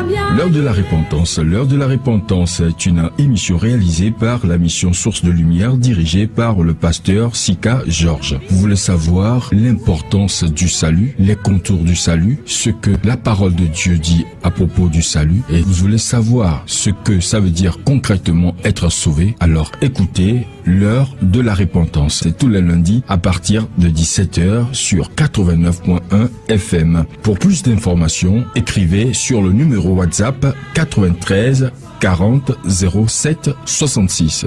L'heure de la repentance. L'heure de la repentance est une émission réalisée par la mission Source de Lumière dirigée par le pasteur Sika Georges. Vous voulez savoir l'importance du salut, les contours du salut, ce que la parole de Dieu dit à propos du salut, et vous voulez savoir ce que ça veut dire concrètement être sauvé, alors écoutez l'heure de la repentance. C'est tous les lundis à partir de 17h sur 89.1 FM. Pour plus d'informations, écrivez sur le numéro WhatsApp 93 40 07 66.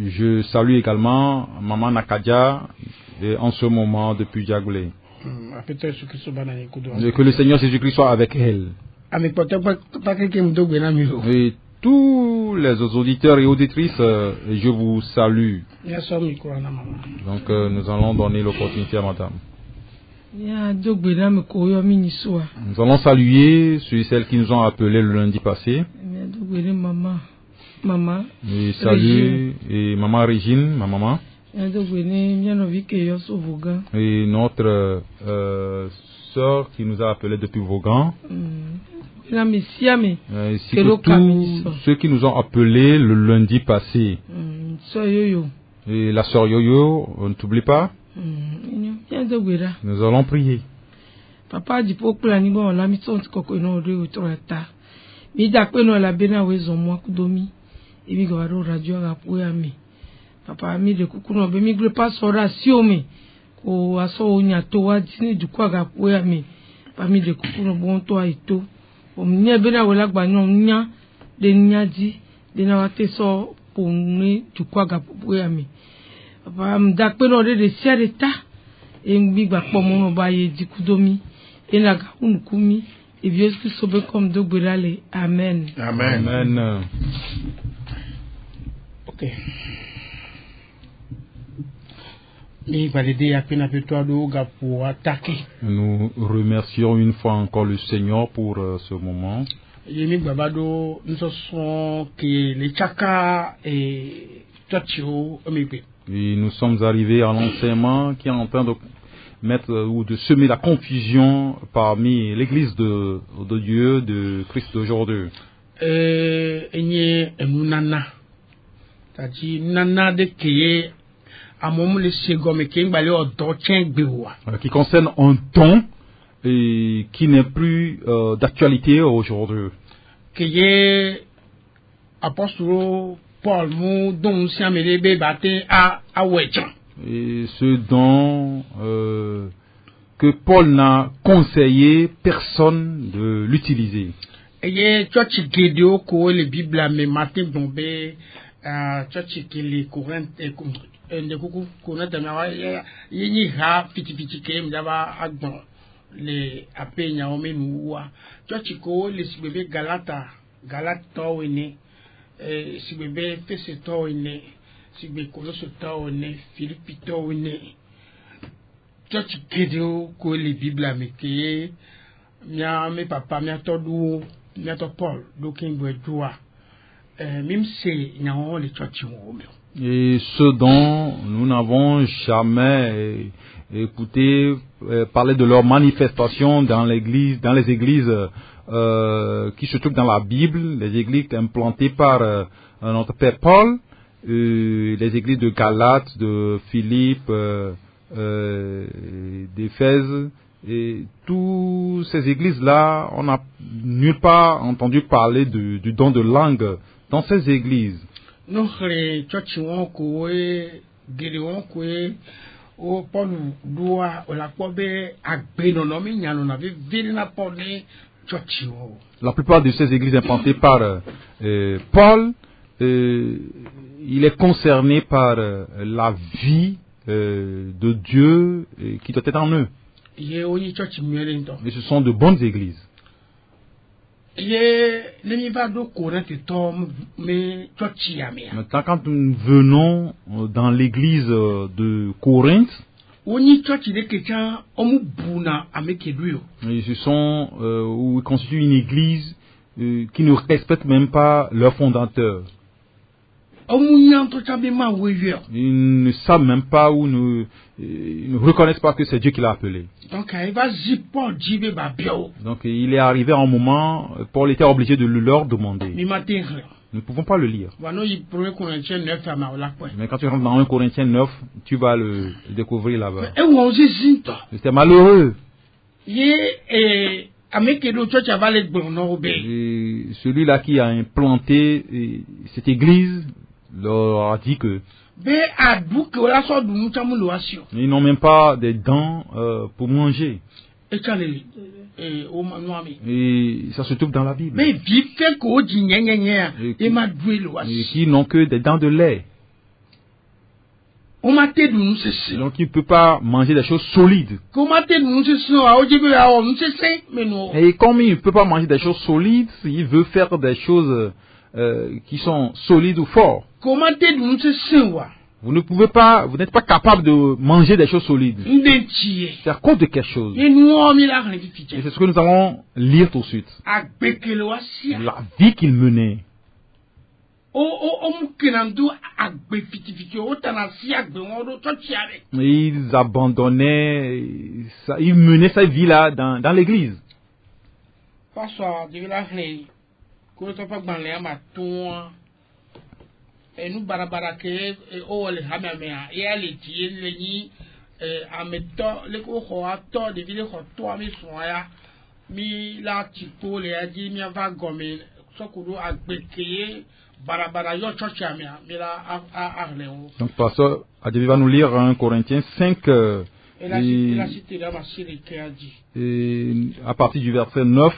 Je salue également Maman Nakadia en ce moment depuis Djagoulé. Que le Seigneur Jésus-Christ soit avec elle. Et tous les auditeurs et auditrices, je vous salue. Donc nous allons donner l'opportunité à madame. Nous allons saluer celles qui nous ont appelés le lundi passé. Et salut et maman Régine, ma maman. Et notre sœur qui nous a appelés depuis Vaughan. Ainsi que tous ceux qui nous ont appelés le lundi passé. Et la sœur Yoyo, on ne t'oublie pas. Nous allons prier. Papa dit pour que l'animaux on l'a mis son coco et non retour à ta. Mais d'après nous la bena wezo moi kudomi. Et mi garo radio à mi. Papa mi de coucou no be mi gre pas oration mi. Ko aso onya to wa dini du kwa ga mi. Pa mi de coucou no bon to aito. O mi bena wela gba nyon nya de nya di de na wa te so pour ni du kwa ga mi. Papa d'après no de siare ta. Et mi gba po mo no ba ye di kudomi. Et la ga unukumi. Et Dieu qui sauve comme de Gurale. Amen. Amen. Amen. Ok. Nous remercions une fois encore le Seigneur pour ce moment. Et nous sommes arrivés à l'enseignement qui est en train de mettre ou de semer la confusion parmi l'église de Dieu, de Christ d'aujourd'hui. Qui concerne un don et qui n'est plus d'actualité aujourd'hui. Et ce don que Paul n'a conseillé personne de l'utiliser. Et ce dont nous n'avons jamais écouté parler de leur manifestation dans l'église, dans les églises qui se trouvent dans la Bible, les églises implantées par notre Père Paul, les églises de Galate, de Philippe, d'Éphèse, et toutes ces églises-là, on n'a nulle part entendu parler du don de langue dans ces églises. La plupart de ces églises implantées par Paul, il est concerné par la vie de Dieu qui doit être en eux. Et ce sont de bonnes églises. Maintenant, quand nous venons dans l'église de Corinthe, Et ce sont où ils constituent une église qui ne respecte même pas leur fondateur. Ils ne savent même pas ou ne reconnaissent pas que c'est Dieu qui l'a appelé. Donc il est arrivé un moment, Paul était obligé de le leur demander. Nous ne pouvons pas le lire. Mais quand tu rentres dans 1 Corinthiens 9, tu vas le découvrir là-bas. C'était malheureux. Et celui-là qui a implanté cette église leur a dit que ils n'ont même pas des dents pour manger. Et ça se trouve dans la Bible. Et qui n'ont que des dents de lait. Donc il ne peut pas manger des choses solides. Et comme il ne peut pas manger des choses solides, il veut faire des choses qui sont solides ou fortes. Vous ne pouvez pas, vous n'êtes pas capable de manger des choses solides. C'est à cause de quelque chose. Et c'est ce que nous allons lire tout de suite. La vie qu'il menait. Ils abandonnaient, ils menaient sa vie là dans l'église. Et nous barabara que le hamamea et les tiens les ni à mettre les cohortes de ville toi mi soya mi la tipo les a dit mi va gommer sokuru a bekeye barabara yo chochamia mi la a arleo. Donc pasteur Adjé va nous lire 1 Corinthiens 5 et à partir du verset 9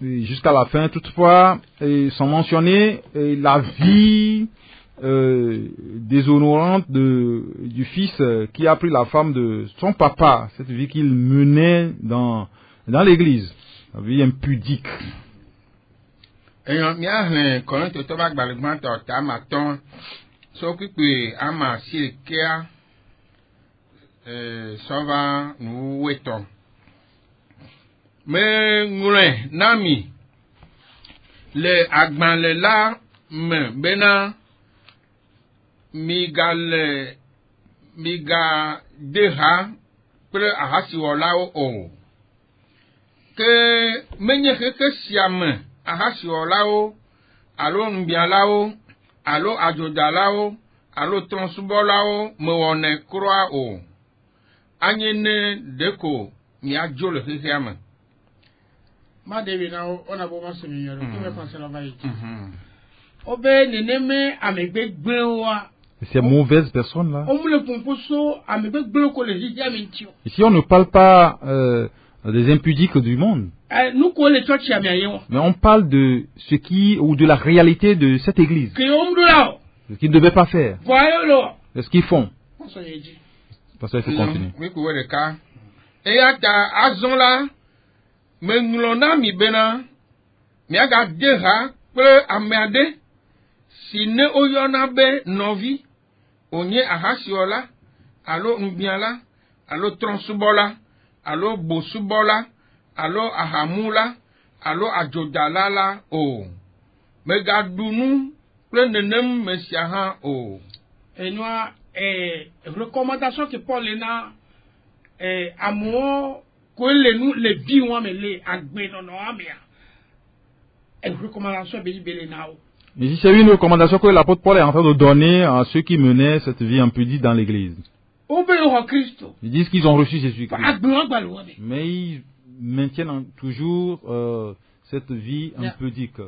jusqu'à la fin. Toutefois, sont mentionnés la vie déshonorante du fils qui a pris la femme de son papa, cette vie qu'il menait dans l'église, la vie impudique. Mais ngule nami le agbanle la me bena miga deha pre ahasi wala o ke menye ke siame ahasi wala o alo mbiala o alo ajoda o alo transbola o me wone croix o anyene deko mi ajo le hiama. C'est ces mauvaises personnes là. Ici on ne parle pas des impudiques du monde. Mais on parle de ce qui ou de la réalité de cette église. Ce qu'ils ne devaient pas faire. De ce qu'ils font. Parce qu'il faut continuer. Et à Azonla. Mais nous mi bena mi aga deha pre amade si ne oyona be novi onye ahasiola alo mbiala alo transubola alo bosubola alo ahamula alo ajodalala o mega dunu pre nenem mesiaha o. Et nous recommandation que Paul na amour que les biens mais les agbenonamia et recommandation ici c'est une recommandation que l'apôtre Paul est en train de donner à ceux qui menaient cette vie impudique dans l'église. Ils disent qu'ils ont reçu Jésus-Christ, mais ils maintiennent toujours cette vie impudique.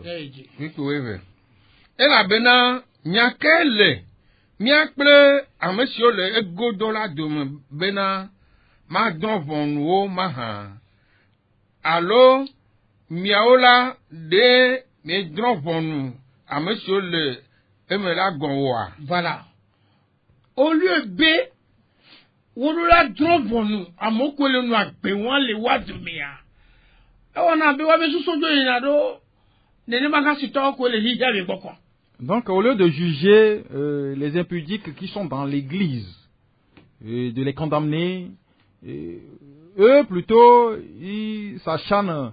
Et la bena nyakele miakple amesio le egodola dome bena ma don vonwo maha allo miaola de me don vonu a monsieur le emela gonwa. Voilà. Au lieu B wolola don vonu a mokole no agbe won le wa de mia e wona be wa be sojo inado nene maka sito ko le hija be boko. Donc au lieu de juger les impudiques qui sont dans l'église, et de les condamner. Et eux, plutôt, ils s'acharnent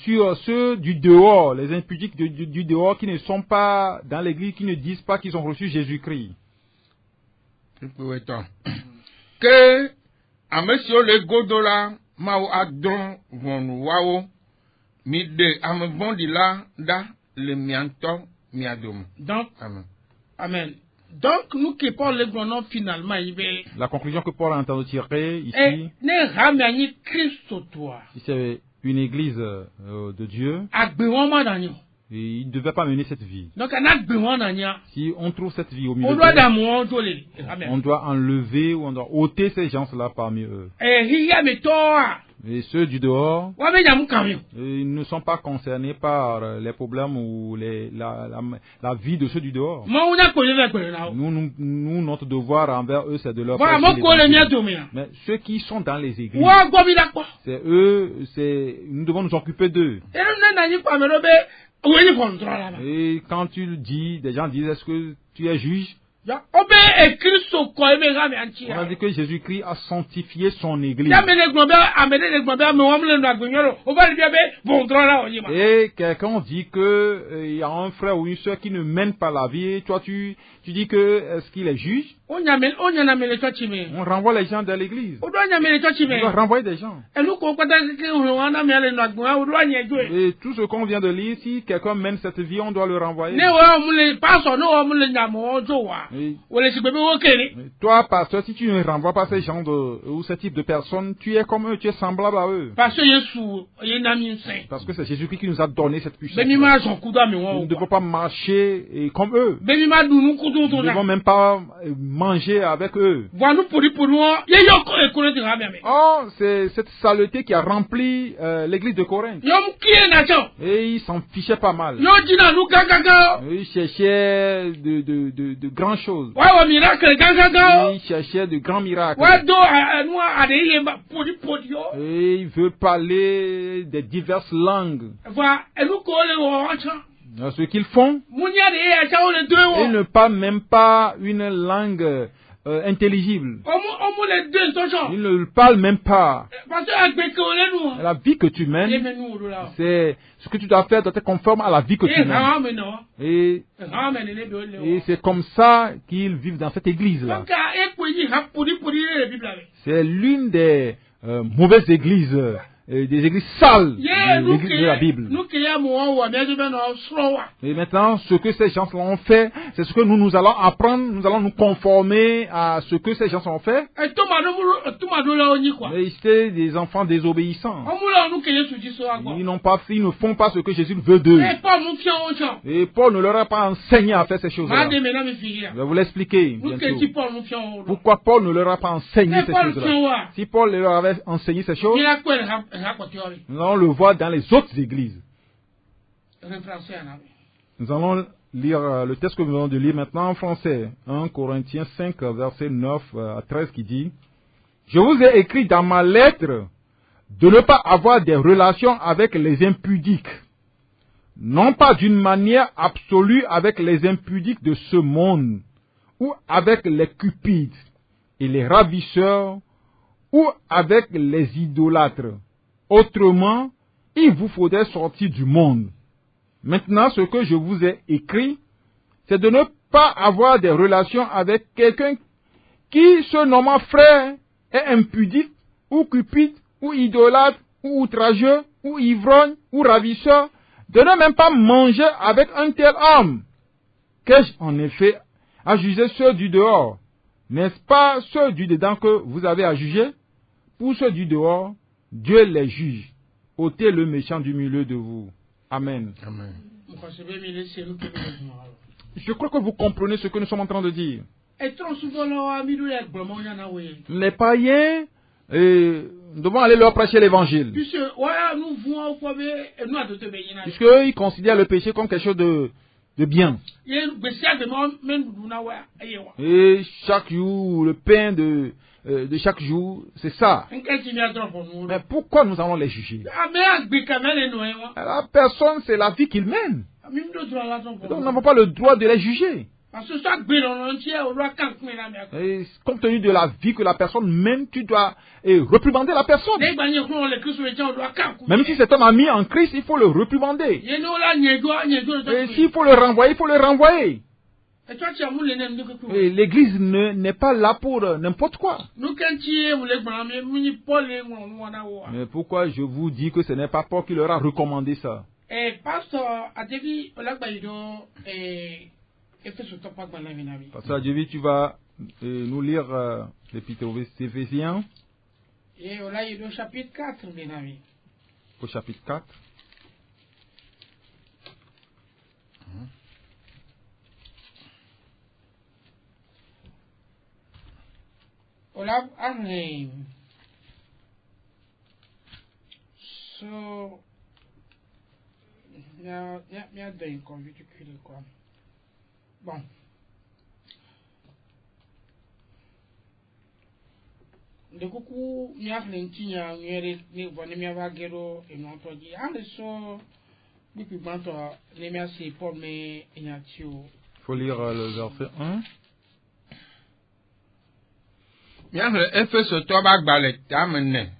sur ceux du dehors, les impudiques du dehors qui ne sont pas dans l'église, qui ne disent pas qu'ils ont reçu Jésus-Christ. Que amesio le godola mau adon von wao mi de amebondi la da le mianto miadum. Donc, Amen. amen. Donc, nous qui parlons le finalement, il va. La conclusion que Paul a entendu tirer ici, Et ne ramène Christ toi. si c'est une église de Dieu, Agbewama danyo. et il ne devait pas mener cette vie. Donc, un agbewama danyo. Si on trouve cette vie au On milieu doit d'eux, d'amour, amen. on doit enlever ou on doit ôter ces gens-là parmi eux. Et hiya me toa. Et ceux du dehors, Wame yamu kamyo. ils ne sont pas concernés par les problèmes ou la vie de ceux du dehors. Mauna kole na kole na. Nous, notre devoir envers eux, c'est de leur Voilà, prêcher mo kole l'évangile. mi adomia. Mais ceux qui sont dans les églises, Wa gobi la kwa. c'est eux, nous devons nous occuper d'eux. Et nous na ni kwa merobe. Oui, contrôle là. Et quand tu le dis, des gens disent, est-ce que tu es juge? Ya obe e Christ ko eme ga me anchi. On a dit que Jésus-Christ a sanctifié son église. Ya mene gbobe amene le gbobe me wamle na gbenyoro. O ba bi be contrôle là o yima. Et quelqu'un dit que il y a un frère ou une soeur qui ne mène pas la vie, et toi tu dis que est-ce qu'il est juge? Onya na mele church me. On renvoie les gens de l'église. O do nya mele church On doit me. renvoyer des gens. E lu ko kwata ke o wana mele na gboya o do anya ejo. Et tout ce qu'on vient de lire, si quelqu'un mène cette vie, on doit le renvoyer. Ne wa mule pastor no wa mule nya mo ojo wa. Et O le sigbe wo kere. toi, pasteur, si tu ne renvoies pas ces gens ou ce type de personnes, tu es comme eux, tu es semblable à eux. Parce que Yesu ye na mi nsen. Parce que c'est Jésus-Christ qui nous a donné cette puissance. Bemi ma son kuda mi Nous won. ne devons pas marcher comme eux. Bemi ma dunu kudu Nous to ne na. devons même pas manger avec eux. Wa nu pori wo ye yo ko e ko ti ha me. Oh, c'est cette saleté qui a rempli l'église de Corinthe. Yo mu kie na cho. Et ils s'en fichaient pas mal. Yo dina nu gaga. Ils cherchaient de grandes choses. Wa miracle gaga. Ils cherchaient de grands miracles. Wa do nu ade ye pori yo. Et ils veulent parler des diverses langues. Va elu ko le wo cha. Ce qu'ils font, Munya de ye cha o le do ils wo. ne parlent même pas une langue intelligible. Omu le deux to cha. Ils ne parlent même pas. Parce que agbe ko le nu. La vie que tu Ye mènes, me nu o la. c'est ce que tu dois faire doit être conforme à la vie que tu E mènes. ha me no. Et, Ha me ne do le. et c'est comme ça qu'ils vivent dans cette église-là. Donc e ko yi ha pori le Bible. C'est l'une des mauvaises églises, des églises sales Ye de l'église de la Bible. nu ke ya mo wa me be no sro wa. Et maintenant, ce que ces gens ont fait, c'est ce que nous allons apprendre, nous allons nous conformer à ce que ces gens ont fait. E to ma do la oni kwa. Mais c'est des enfants désobéissants. Omu la nu ke Yesu ji so agbo. Ils ne font pas ce que Jésus veut d'eux. E pa mu fian o cha. Et Paul ne leur a pas enseigné à faire ces Ma choses-là. de me na me fi ya. Je vais vous l'expliquer Nu ke bientôt. ti Paul mu fian o. Pourquoi Paul ne leur a pas enseigné E ces Paul fian choses-là? wa. Si Paul leur avait enseigné ces choses, Ni la ko ha ko ti o ri. nous allons le voir dans les autres églises. En français na. Nous allons lire le texte que nous venons de lire maintenant en français. 1 Corinthiens 5, verset 9 à 13 qui dit: Je vous ai écrit dans ma lettre de ne pas avoir des relations avec les impudiques, non pas d'une manière absolue avec les impudiques de ce monde, ou avec les cupides et les ravisseurs, ou avec les idolâtres. Autrement, il vous faudrait sortir du monde. Maintenant, ce que je vous ai écrit, c'est de ne pas avoir des relations avec quelqu'un qui, se nommant frère, est impudique, ou cupide, ou idolâtre, ou outrageux, ou ivrogne, ou ravisseur, de ne même pas manger avec un tel homme. Qu'ai-je en effet à juger ceux du dehors? N'est-ce pas ceux du dedans que vous avez à juger? Pour ceux du dehors, Dieu les juge. Ôtez le méchant du milieu de vous. Amen. Amen. Je crois que vous comprenez ce que nous sommes en train de dire. Les païens, nous devons aller leur prêcher l'évangile. Puisqu'ils considèrent le péché comme quelque chose de bien. Et chaque jour, le pain de chaque jour, c'est ça. Mais pourquoi nous allons les juger? La personne, c'est la vie qu'il mène. Donc nous n'avons pas le droit de les juger. Et compte tenu de la vie que la personne mène, tu dois réprimander la personne. Même si c'est un ami en Christ, il faut le réprimander. Et s'il faut le renvoyer, il faut le renvoyer. Et l'église n'est pas là pour n'importe quoi. Mais pourquoi je vous dis que ce n'est pas Paul qui leur a recommandé ça? Pasteur Adjevi, tu vas nous lire l'épître aux Éphésiens au chapitre 4, bien amis. Au chapitre 4. Olaf Arnhem. So, mia donné comme viticule quoi. Bon. De coucou, mia flentia, ni bonne mia vagero et non to di. Ande so, depuis banto, les merci pour mes ignatio. Faut lire le verset 1. Mia Efeso to ba gbale tamne.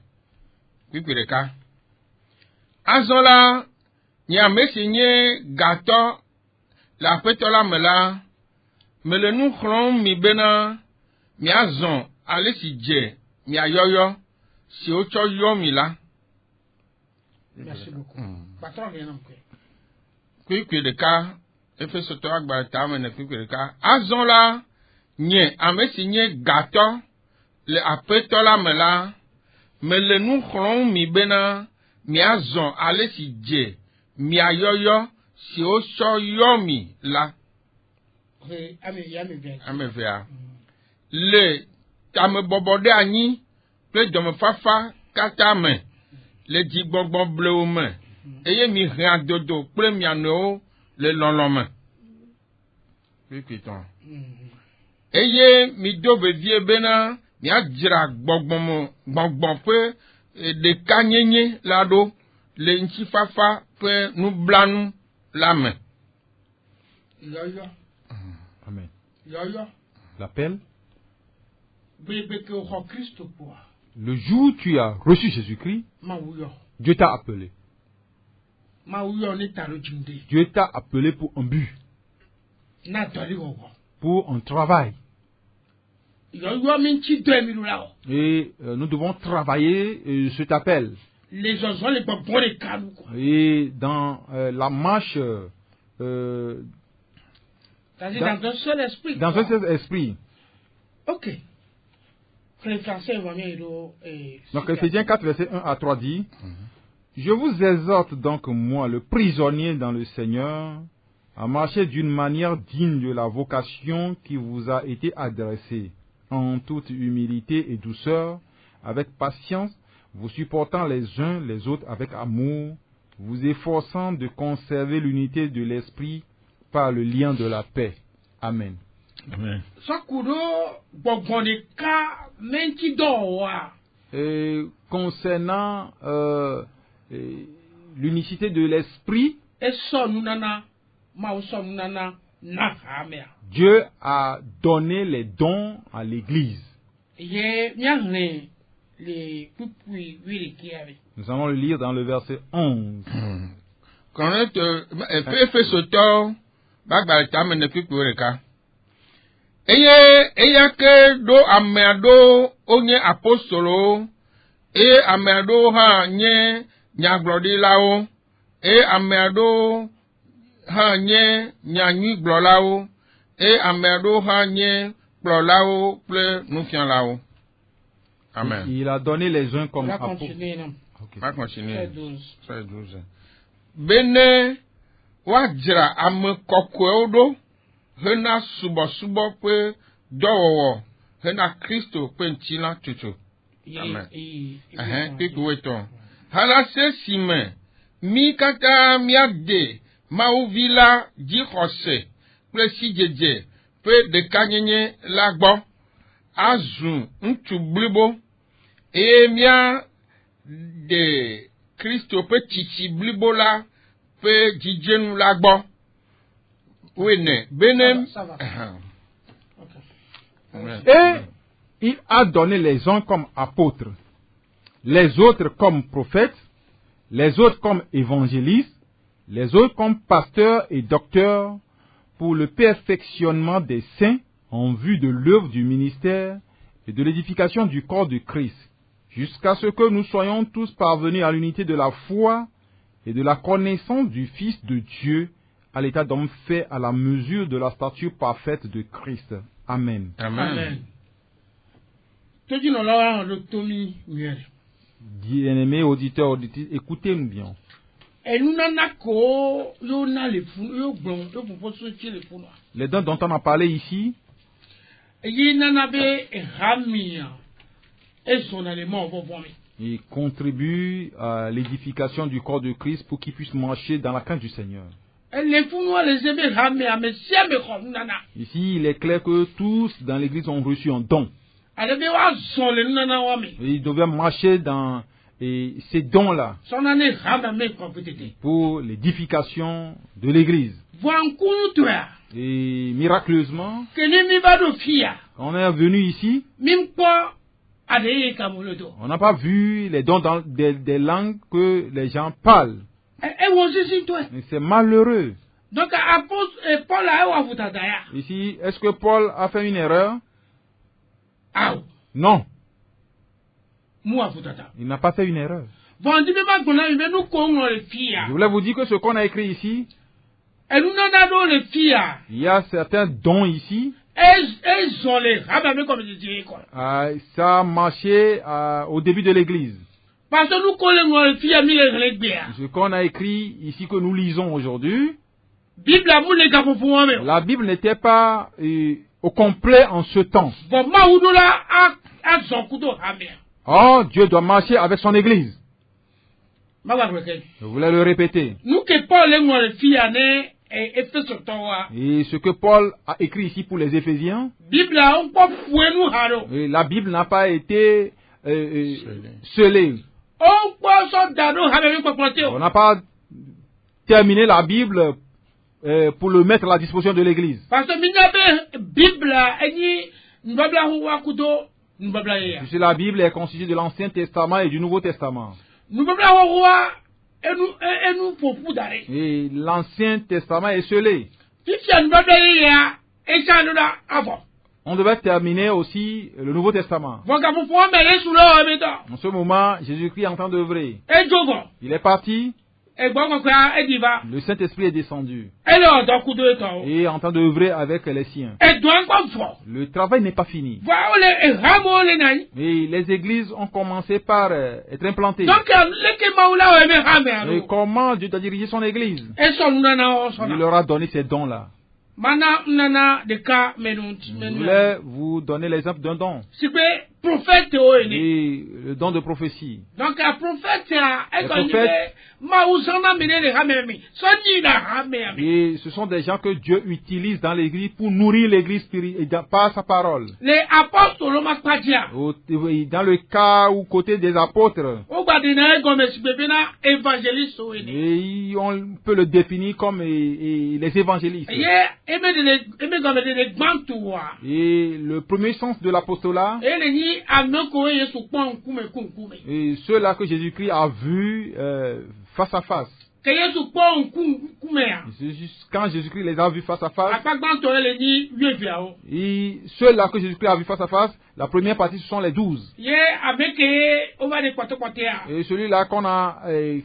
Kwireka. Azola nya mesinye gato la petola mela melenu khron mi bena mi azon ale si je mi ayoyo si o cho yo mi la. Merci beaucoup. Patron vient donc. Kwireka Efeso to ba gbale tamne kwireka. Azola nye amesinye gato le apetola mela melenu khron mi bena mi azon ale si je mi ayoyo si o so yomi la. Amevea. Le tame bobode anyi ple dome fafa kata me le di gbogbo bleu me eye mi rien dodo ple mi ano le lolome. Pikiton. Eye mi dobe vie bena mi adjira gbogbo pe de kanyenye la do le nchi fafa pe nu blanu la main. Amen. L'appel. Le jour où tu as reçu Jésus-Christ, Dieu t'a appelé. Dieu t'a appelé pour un but. Pour un travail. Et nous devons travailler cet appel. Et dans la marche, dans un seul esprit. Ok. Donc Éphésiens 4, verset 1 à 3 dit, je vous exhorte donc, moi, le prisonnier dans le Seigneur, à marcher d'une manière digne de la vocation qui vous a été adressée, en toute humilité et douceur, avec patience, vous supportant les uns les autres avec amour, vous efforçant de conserver l'unité de l'esprit par le lien de la paix. Amen. Amen. Et concernant l'unicité de l'esprit, Dieu a donné les dons à l'Église. Nous allons le lire dans le verset 11. Quand Eyake do ameado onye apostolo ameado ha nye nyaglodilao ameado ha nye nyanyiglolao ameado ha nye glolao ple nufianlao. Amen. Il a donné les uns comme apôtres. Va continuer. 12. Bene wajra ame kokoedo hena subo pe dowo hena Kristo pe ntila tutu. Amen. Piku hala se sime mi kaka miade mauvila di hose pe sijeje pe de kanyenye lagbo azu ntu blibo mia de Kristo pe titi blibo la pe jijenu lagbo Oui, né. Benem. Ça va. Et il a donné les uns comme apôtres, les autres comme prophètes, les autres comme évangélistes, les autres comme pasteurs et docteurs, pour le perfectionnement des saints en vue de l'œuvre du ministère et de l'édification du corps de Christ, jusqu'à ce que nous soyons tous parvenus à l'unité de la foi et de la connaissance du Fils de Dieu, à l'état d'homme fait à la mesure de la stature parfaite de Christ. Amen. Amen. Toji no lawa lo tomi miel. Bien-aimés auditeurs, auditrices, écoutez-nous bien. Enu nana ko yo na le fun yo gbon yo fun so chi le fun. Les dons dont on a parlé ici, Yi nana be ramia. Et son élément vont vomir. ils contribuent à l'édification du corps de Christ pour qu'il puisse marcher dans la crainte du Seigneur. Les founois les aimés ramia mais si me comme nana. Ici, il est clair que tous dans l'église ont reçu un don. Ale be wa son le nana wa me. Et ils devaient marcher dans ces dons-là Son année ramia me ko peut-être. pour l'édification de l'église. Voan kunu toi. Et miraculeusement, Que ni mi ba do fia. on est venu ici, Mim ko ade ka mo le do. on n'a pas vu les dons dans des langues que les gens parlent. E wo si toi. Et c'est malheureux. Donc apôtre Paul a wa futata ya. Ici, est-ce que Paul a fait une erreur? Aw. Non, Mu wa futata. il n'a pas fait une erreur. Bon di be ma gona be nu ko ngo le fia. Je voulais vous dire que ce qu'on a écrit ici, E nu nana do le fia. il y a certains dons ici. Et sont les ramia comme je dis quoi. Ça a marché au début de l'église. Parce que nous collons le fia mi le gbea. Ce qu'on a écrit ici que nous lisons aujourd'hui, Bible a moulé ka pour moi même. la Bible n'était pas au complet en ce temps. Bon ma oudola a son kudo ramia. Oh, Dieu doit marcher avec son église. Ma wa reken. Je voulais le répéter. Nous que Paul le fia ne et fait ce temps. Et ce que Paul a écrit ici pour les Éphésiens, Bible a on pas foué nous haro. la Bible n'a pas été scellée. On pas so dado ramia ko planter. On n'a pas terminé la Bible pour le mettre à la disposition de l'église. Parce que minya be Bible eni mbabla huwa kudo mbabla ya. Puisque la Bible est constituée de l'Ancien Testament et du Nouveau Testament. Mbabla huwa enu fofu dare. Et l'Ancien Testament est scellé. Fifia mbabla ya e chanula avant. On devait terminer aussi le Nouveau Testament. Voka pour pouvoir me yesu lo ebeto. En ce moment, Jésus-Christ est en train d'œuvrer. E jogo. Il est parti, E gbon ko e diva. le Saint-Esprit est descendu E lo do kudo eto. et est en train d'œuvrer avec les siens. E do an fo. Le travail n'est pas fini. Va ole e ramo le nai. Et les églises ont commencé par être implantées. Donc le ke maula o me rame Et alo. comment Dieu doit diriger son église? E so nana o so Il na. leur a donné ces dons-là. Mana nana de ka menun. Je voulais vous donner l'exemple d'un don. Sipe prophète o ene. Et le don de prophétie. Donc un prophète a Le e ko ni prophète- ma usana mene le rame mi. So ni na rame mi. Et ce sont des gens que Dieu utilise dans l'église pour nourrir l'église par sa parole. Les apôtres lo ma padia. Dans le cas ou côté des apôtres, O gba de na e go me sipe na évangéliste o ene. et on peut le définir comme les évangélistes. Eme gome de gbantuwa. Et le premier sens de l'apostolat, Ele ni ameko Yesu kpɔn nkume kunkume. et ceux-là que Jésus-Christ a vus face à face. Ke Yesu kpɔn nkume ya. Quand Jésus-Christ les a vus face à face, Akpagbãtɔ ele ni yueviawo. et ceux-là que Jésus-Christ a vus face à face, la première partie, ce sont les 12. Ye ameke ova de kpɔtɔkpɔtɔ ya. Et celui-là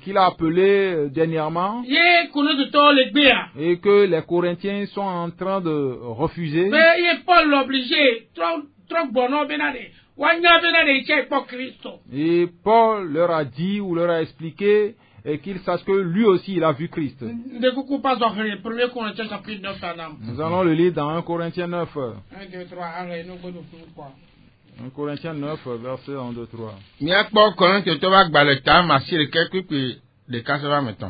qu'il a appelé dernièrement, Ye kolodotɔ le gbe ya. et que les Corinthiens sont en train de refuser. Mɛ ye Paul l'oblige trɔ gbɔnɔ bena de. Wanya bena de tse kpɔ Kristo. Et Paul leur a dit ou leur a expliqué qu'ils sachent que lui aussi il a vu Christ. Ndekuku pas ɔhɛrɛ 1 Corinthiens chapitre 9 anam. Nous allons le lire dans 1 Corinthiens 9. 1, 2, 3 arrête nous gbɔdɔ fi quoi. 1 Corinthiens 9, verset 1, 2, 3. Miakpɔ Kɔrɔntɔtɔ va gbalẽ ta ma si ɖeke kpekpe ɖeka sɔ va me tɔ.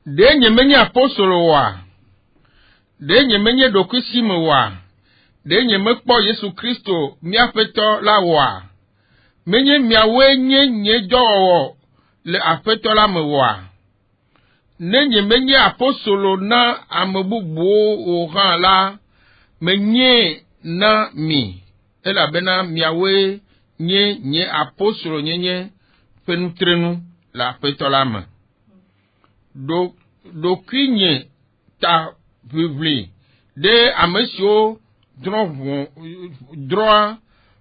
Ɖe nye menye apostolo wa, ɖe nye menye ɖokui me wa, ɖe nye mekpɔ Yesu Kristo miaƒetɔ la wa, menye miawoe nye nye dɔwɔwɔ le aƒetɔ la me wa. nenye menye apostolo na amebubuwo oran la menye na mi elabena miawe nye apostolo nye penutrenu la petolame do kinye ta bibli de amesio droit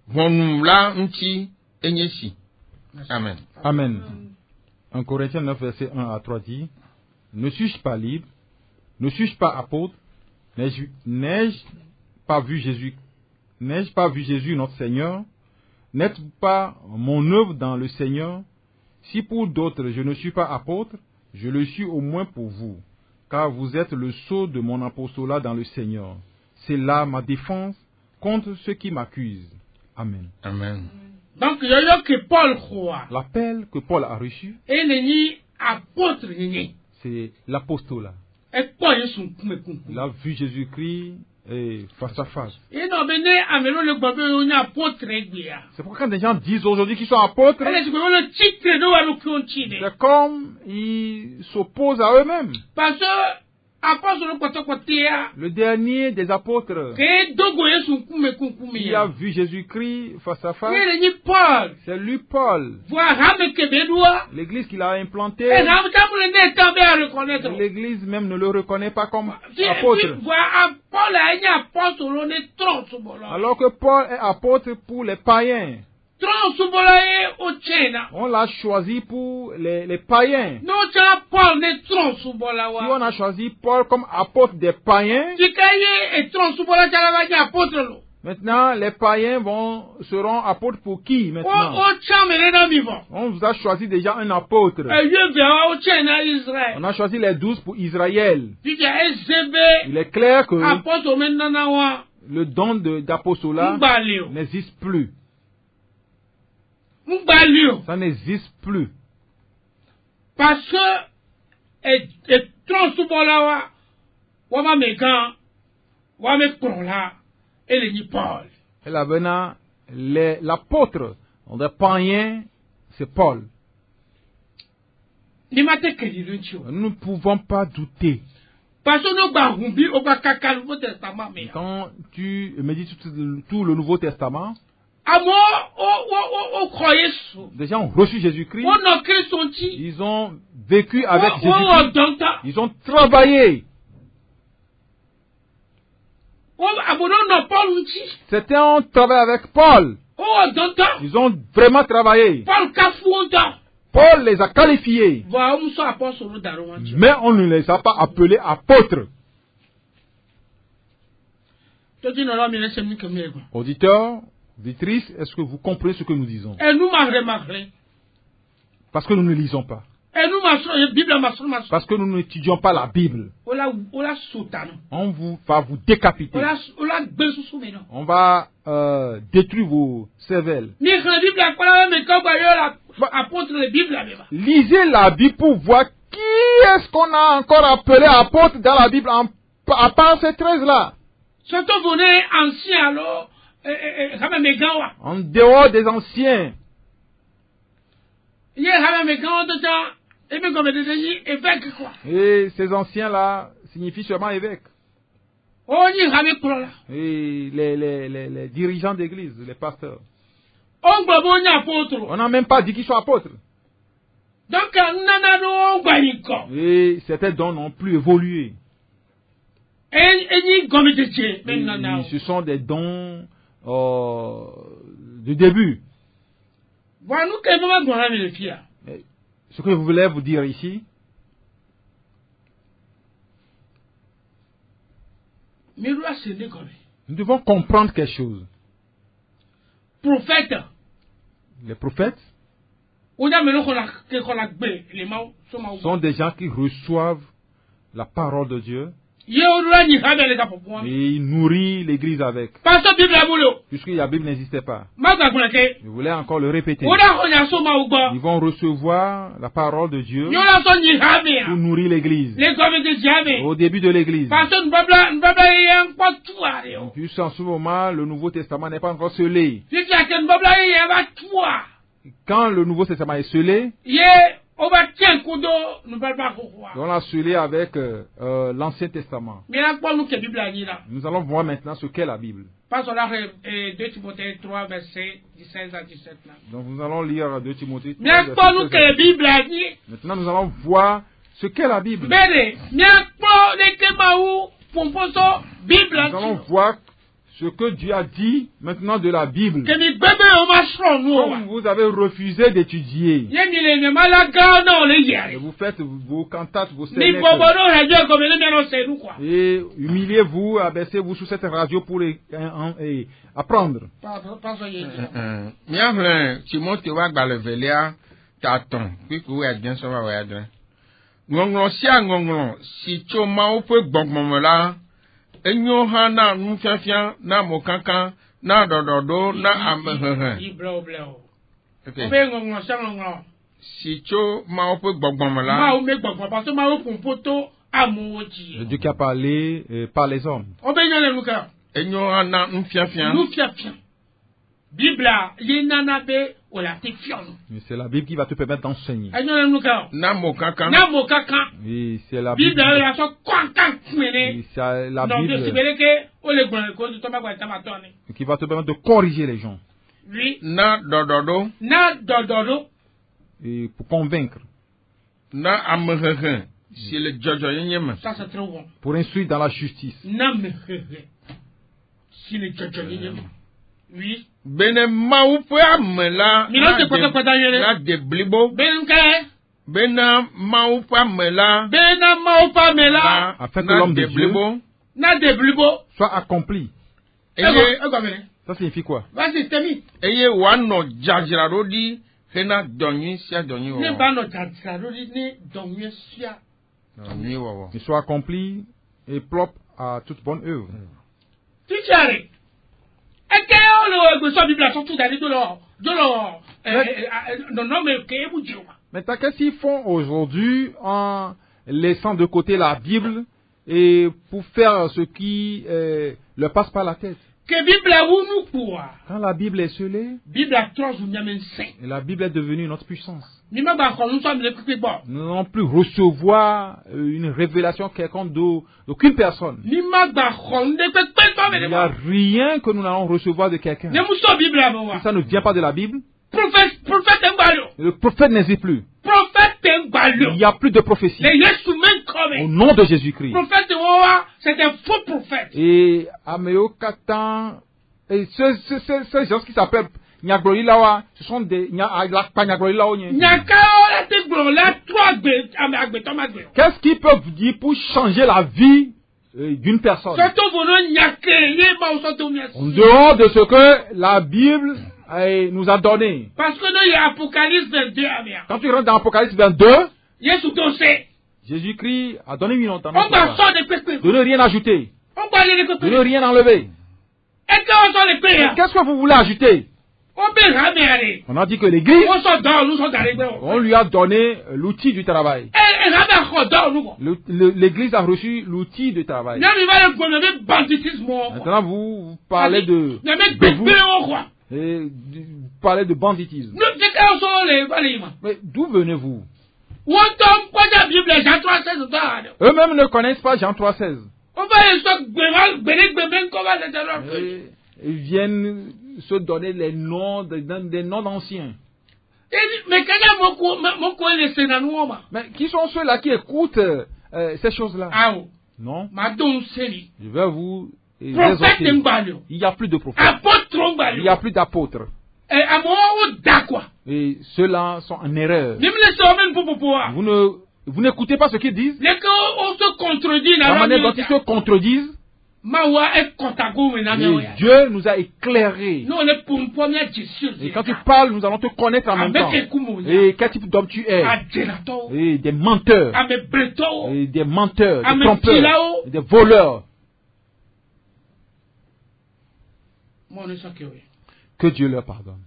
vonu la nti enyesi. Amen. Amen. En Corinthiens 9, verset 1 à 3 dit: Ne suis-je pas libre? Ne suis-je pas apôtre? N'ai-je pas vu Jésus notre Seigneur? N'êtes-vous pas mon œuvre dans le Seigneur? Si pour d'autres je ne suis pas apôtre, je le suis au moins pour vous, car vous êtes le sceau de mon apostolat dans le Seigneur. C'est là ma défense contre ceux qui m'accusent. Amen. Amen. Donc, il y a que Paul croit. L'appel que Paul a reçu, Et les apôtres, c'est l'apostolat. et Paul est son coup. Il a vu Jésus-Christ face à face. Et non, mais amène le babé, on est apôtre régulier. C'est pourquoi quand des gens disent aujourd'hui qu'ils sont apôtres, Et c'est comme le titre de l'allocution. c'est comme ils s'opposent à eux-mêmes. Parce que, apôtre, Le dernier des apôtres qui a vu Jésus-Christ face à face, c'est lui Paul. L'église qu'il a implantée, l'église même ne le reconnaît pas comme apôtre. Alors que Paul est apôtre pour les païens. On l'a choisi pour les païens. Si on a choisi Paul comme apôtre des païens, maintenant les païens seront apôtres pour qui maintenant? On vous a choisi déjà un apôtre. On a choisi les 12 pour Israël. Il est clair que le don d'apostolat n'existe plus. Ça n'existe plus. Parce que et Paul. Et là maintenant, l'apôtre des païens, c'est Paul. Nous ne pouvons pas douter. Quand tu médites tout le Nouveau Testament, des gens ont reçu Jésus-Christ, ils ont vécu avec Jésus-Christ, ils ont travaillé. Certains ont travaillé avec Paul, ils ont vraiment travaillé. Paul les a qualifiés, mais on ne les a pas appelés apôtres. Auditeurs, auditrices, est-ce que vous comprenez ce que nous disons? Parce que nous ne lisons pas. Parce que nous n'étudions pas la Bible. On va vous décapiter. On va détruire vos cervelles. Lisez la Bible pour voir qui est-ce qu'on a encore appelé apôtre dans la Bible à part ces 13-là. En dehors des anciens. Et ces anciens-là signifient seulement évêque. Et les dirigeants d'église, les pasteurs. On n'a même pas dit qu'ils sont apôtres. Et certains dons n'ont plus évolué. Et ce sont des dons du début. Ce que je voulais vous dire ici, nous devons comprendre quelque chose. Les prophètes sont des gens qui reçoivent la parole de Dieu. Et il nourrit l'église avec. Puisque la Bible n'existait pas. Je voulais encore le répéter. Ils vont recevoir la parole de Dieu pour nourrir l'église. Au début de l'église. Puisqu'en ce moment, le Nouveau Testament n'est pas encore scellé. Quand le Nouveau Testament est scellé, kudo nous parle pas quoi. On l'a scellé avec l'Ancien Testament. Mais là quoi nous que Bible a dit là. Nous allons voir maintenant ce qu'est la Bible. Passons là 2 Timothée 3 verset 16 à 17 là. Donc nous allons lire 2 Timothée 3. Mais quoi nous que Bible a dit. Maintenant nous allons voir ce qu'est la Bible. Mais quoi les que maou pomposo Bible a dit. Nous allons voir ce que Dieu a dit maintenant de la Bible. Que ni bébé on va se nous. Comme vous avez refusé d'étudier. Yemi les malaga non les hier. Et vous faites vos cantates, vos Ni scènes. bobono radio comme les menos c'est nous quoi. Et humiliez-vous, abaissez-vous sous cette radio pour apprendre. Passons y. Miavle Timothée wa gbalevelia taton piku wa bien so wa adre. Ngonglo sia ngonglo si tso mawo pe gbongbon la enyo ha na nufiafia na mokankan na dododo na amehehe. Iblo. Okay. Obe ngonglo sia ngonglo. Si tso mawo pe gbongbon la. Mawo me gbongbon parce que mawo pompoto amoji. Le Dieu qui a parlé par les hommes. Obe nyale nuka. Enyo ha na nufiafia. Nufiafia. Bibla yenana be ola te fion. C'est la Bible qui va te permettre d'enseigner. Enyo nuka. Na mokankan. Na mokankan. Oui, c'est la Bible. Bibla la so kwankan kumene. Oui, c'est la Non, Bible de sibeleke ole gbon ko to ba kwa tamatone. qui va te permettre de corriger les gens Oui. Na dododo. Na dododo. et pour convaincre, Na amehehe. Si le jojo yenyema. Ça c'est trop bon. pour instruire dans la justice. Na me. Si le jojo yenye. Oui. Bene mawu pe amela. Mi no te kwata kwata yele. Na de blibo. Benke. Bena mawu pe amela. Bena maupa mela. Afin que l'homme de Dieu Na de blibo. soit accompli. Eye Ça signifie quoi? Vas-y, temi. eye wano jajraro di hena donyi sia donyi wo. Ne ba no tatsaro ni donye sia. Donyi wo. Qu'il soit accompli et propre à toute bonne œuvre. Tichare. Eke o lo egbe so Bible surtout dans non mais que vous dire. Maintenant, qu'est-ce qu'ils font aujourd'hui en laissant de côté la Bible et pour faire ce qui leur passe par la tête? Que Bible a nous quoi? Quand la Bible est scellée, Bible a 3 ou même 5. et la Bible est devenue notre puissance. Ni ma ba ko nous sommes les plus bon. Nous n'allons plus recevoir une révélation quelconque d'aucune personne. Ni ma ba ko de pe Il n'y a rien que nous n'allons recevoir de quelqu'un. Ne mu so Bible a bon. Si ça ne vient pas de la Bible, Prophète Mbalo. le prophète n'existe plus. Prophète Mbalo. Il n'y a plus de prophétie. Les Yesu men Au comme. nom de Jésus-Christ. Prophète Owa, c'est un faux prophète. Et Ameo Katan, et ces gens qui s'appellent Nyaglorilawa, ce sont des Nyaglorilawa. Nyaka la te glo la 3 agbe tomagbe. Qu'est-ce qu'ils peuvent dire pour changer la vie d'une personne? Soto vono nyake ye ba o soto mi. En dehors de ce que la Bible nous a donné. Parce que non, il y a Apocalypse 22 à bien. Quand tu rentres dans Apocalypse 22, Yesu dossier. Jésus-Christ a donné une On entendement. va sortir des péchés. De ne rien ajouter. On va aller les De ne péchés. rien enlever. Et quand on sort les péchés, Qu'est-ce que vous voulez ajouter? on peut ramener aller. On a dit que l'Église, On sort dans, nous sommes dans les péchés. on lui a donné l'outil du travail. Et ramener encore dans nous. L'Église a reçu l'outil de travail. Non, il va le gouverner banditisme. Maintenant, vous parlez de vous et vous parlez de banditisme. Nous, c'est quand on sort les péchés. Mais d'où venez-vous? On tombe quoi de la Bible, Jean 3,16 dans. Eux-mêmes ne connaissent pas Jean 3,16. On va les sortir, bénéfice, comment c'est alors. Ils viennent se donner les noms, des noms d'anciens. Mais quand mon coin est sénano, Mais qui sont ceux-là qui écoutent ces choses-là? ah, Non, ma don série. je vais vous Prophète exhorter. Mbalio. Il n'y a plus de prophètes. Apôtre Il n'y Mbalio. a plus d'apôtres. Et à moi, on d'accord. Et ceux-là sont en erreur. Même les hommes pour pouvoir. Vous n'écoutez pas ce qu'ils disent. Les gars, on se contredit La manière dont ils se contredisent. Mawa est contago, Et Dieu nous a éclairés. nous, on est pour une première gestion. Et quand tu parles, nous allons te connaître en même temps. Et quel type d'homme tu es. Et des menteurs. Et des menteurs, des trompeurs, et des voleurs. Que Dieu leur pardonne.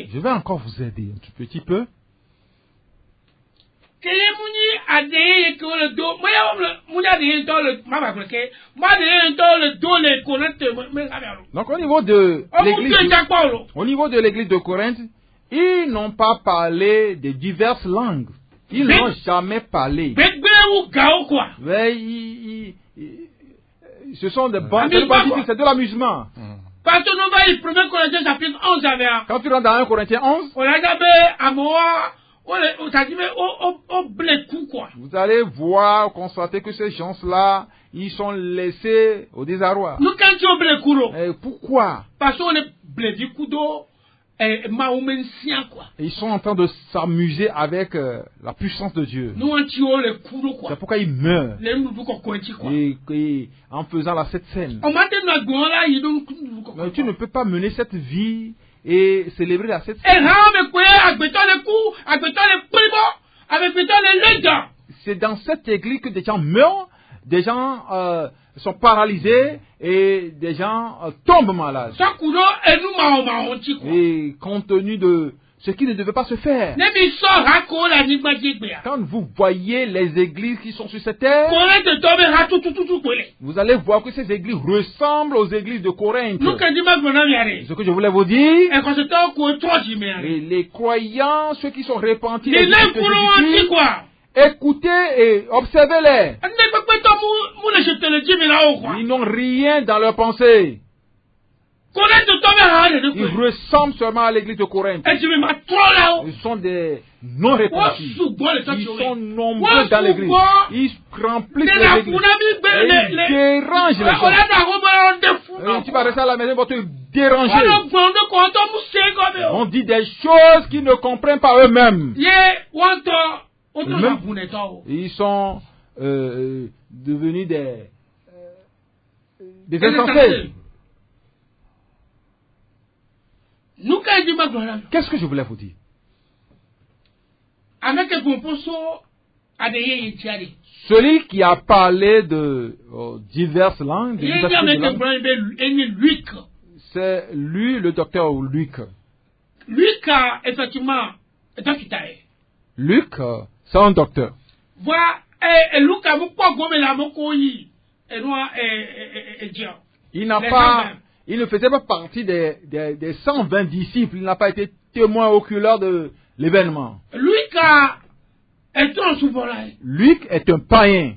Je vais encore vous aider un tout petit peu. Donc au niveau de l'église de Corinthe, ils n'ont pas parlé de diverses langues. Ils n'ont jamais parlé. Mais ce sont des bandes, c'est de l'amusement. Quand tu rentres dans 1 Corinthiens 11, vous allez voir, constater que ces gens-là, ils sont laissés au désarroi. Et pourquoi? Parce qu'on est ils sont en train de s'amuser avec la puissance de Dieu. C'est pourquoi ils meurent. Et en faisant cette scène. Mais tu ne peux pas mener cette vie et célébrer la cette scène. C'est dans cette église que des gens meurent, des gens sont paralysés et des gens tombent malades. Et compte tenu de ce qui ne devait pas se faire. Quand vous voyez les églises qui sont sur cette terre, vous allez voir que ces églises ressemblent aux églises de Corinthe. Ce que je voulais vous dire, et les croyants, ceux qui sont repentis, écoutez et observez-les. Ils n'ont rien dans leur pensée. Ils ressemblent seulement à l'église de Corinthe. Ils sont des non-repentis. Ils sont nombreux dans l'église. Ils remplissent l'église. Ils dérangent les gens. Tu vas rester à la maison, ils vont te déranger. On dit des choses qu'ils ne comprennent pas eux-mêmes. Ils sont devenus des insensés. Qu'est-ce que je voulais vous dire? Celui qui a parlé de diverses langues, c'est lui, le docteur Luc. Luc, c'est un docteur. Il ne faisait pas partie des 120 disciples. Il n'a pas été témoin oculaire de l'événement. Luc est un païen.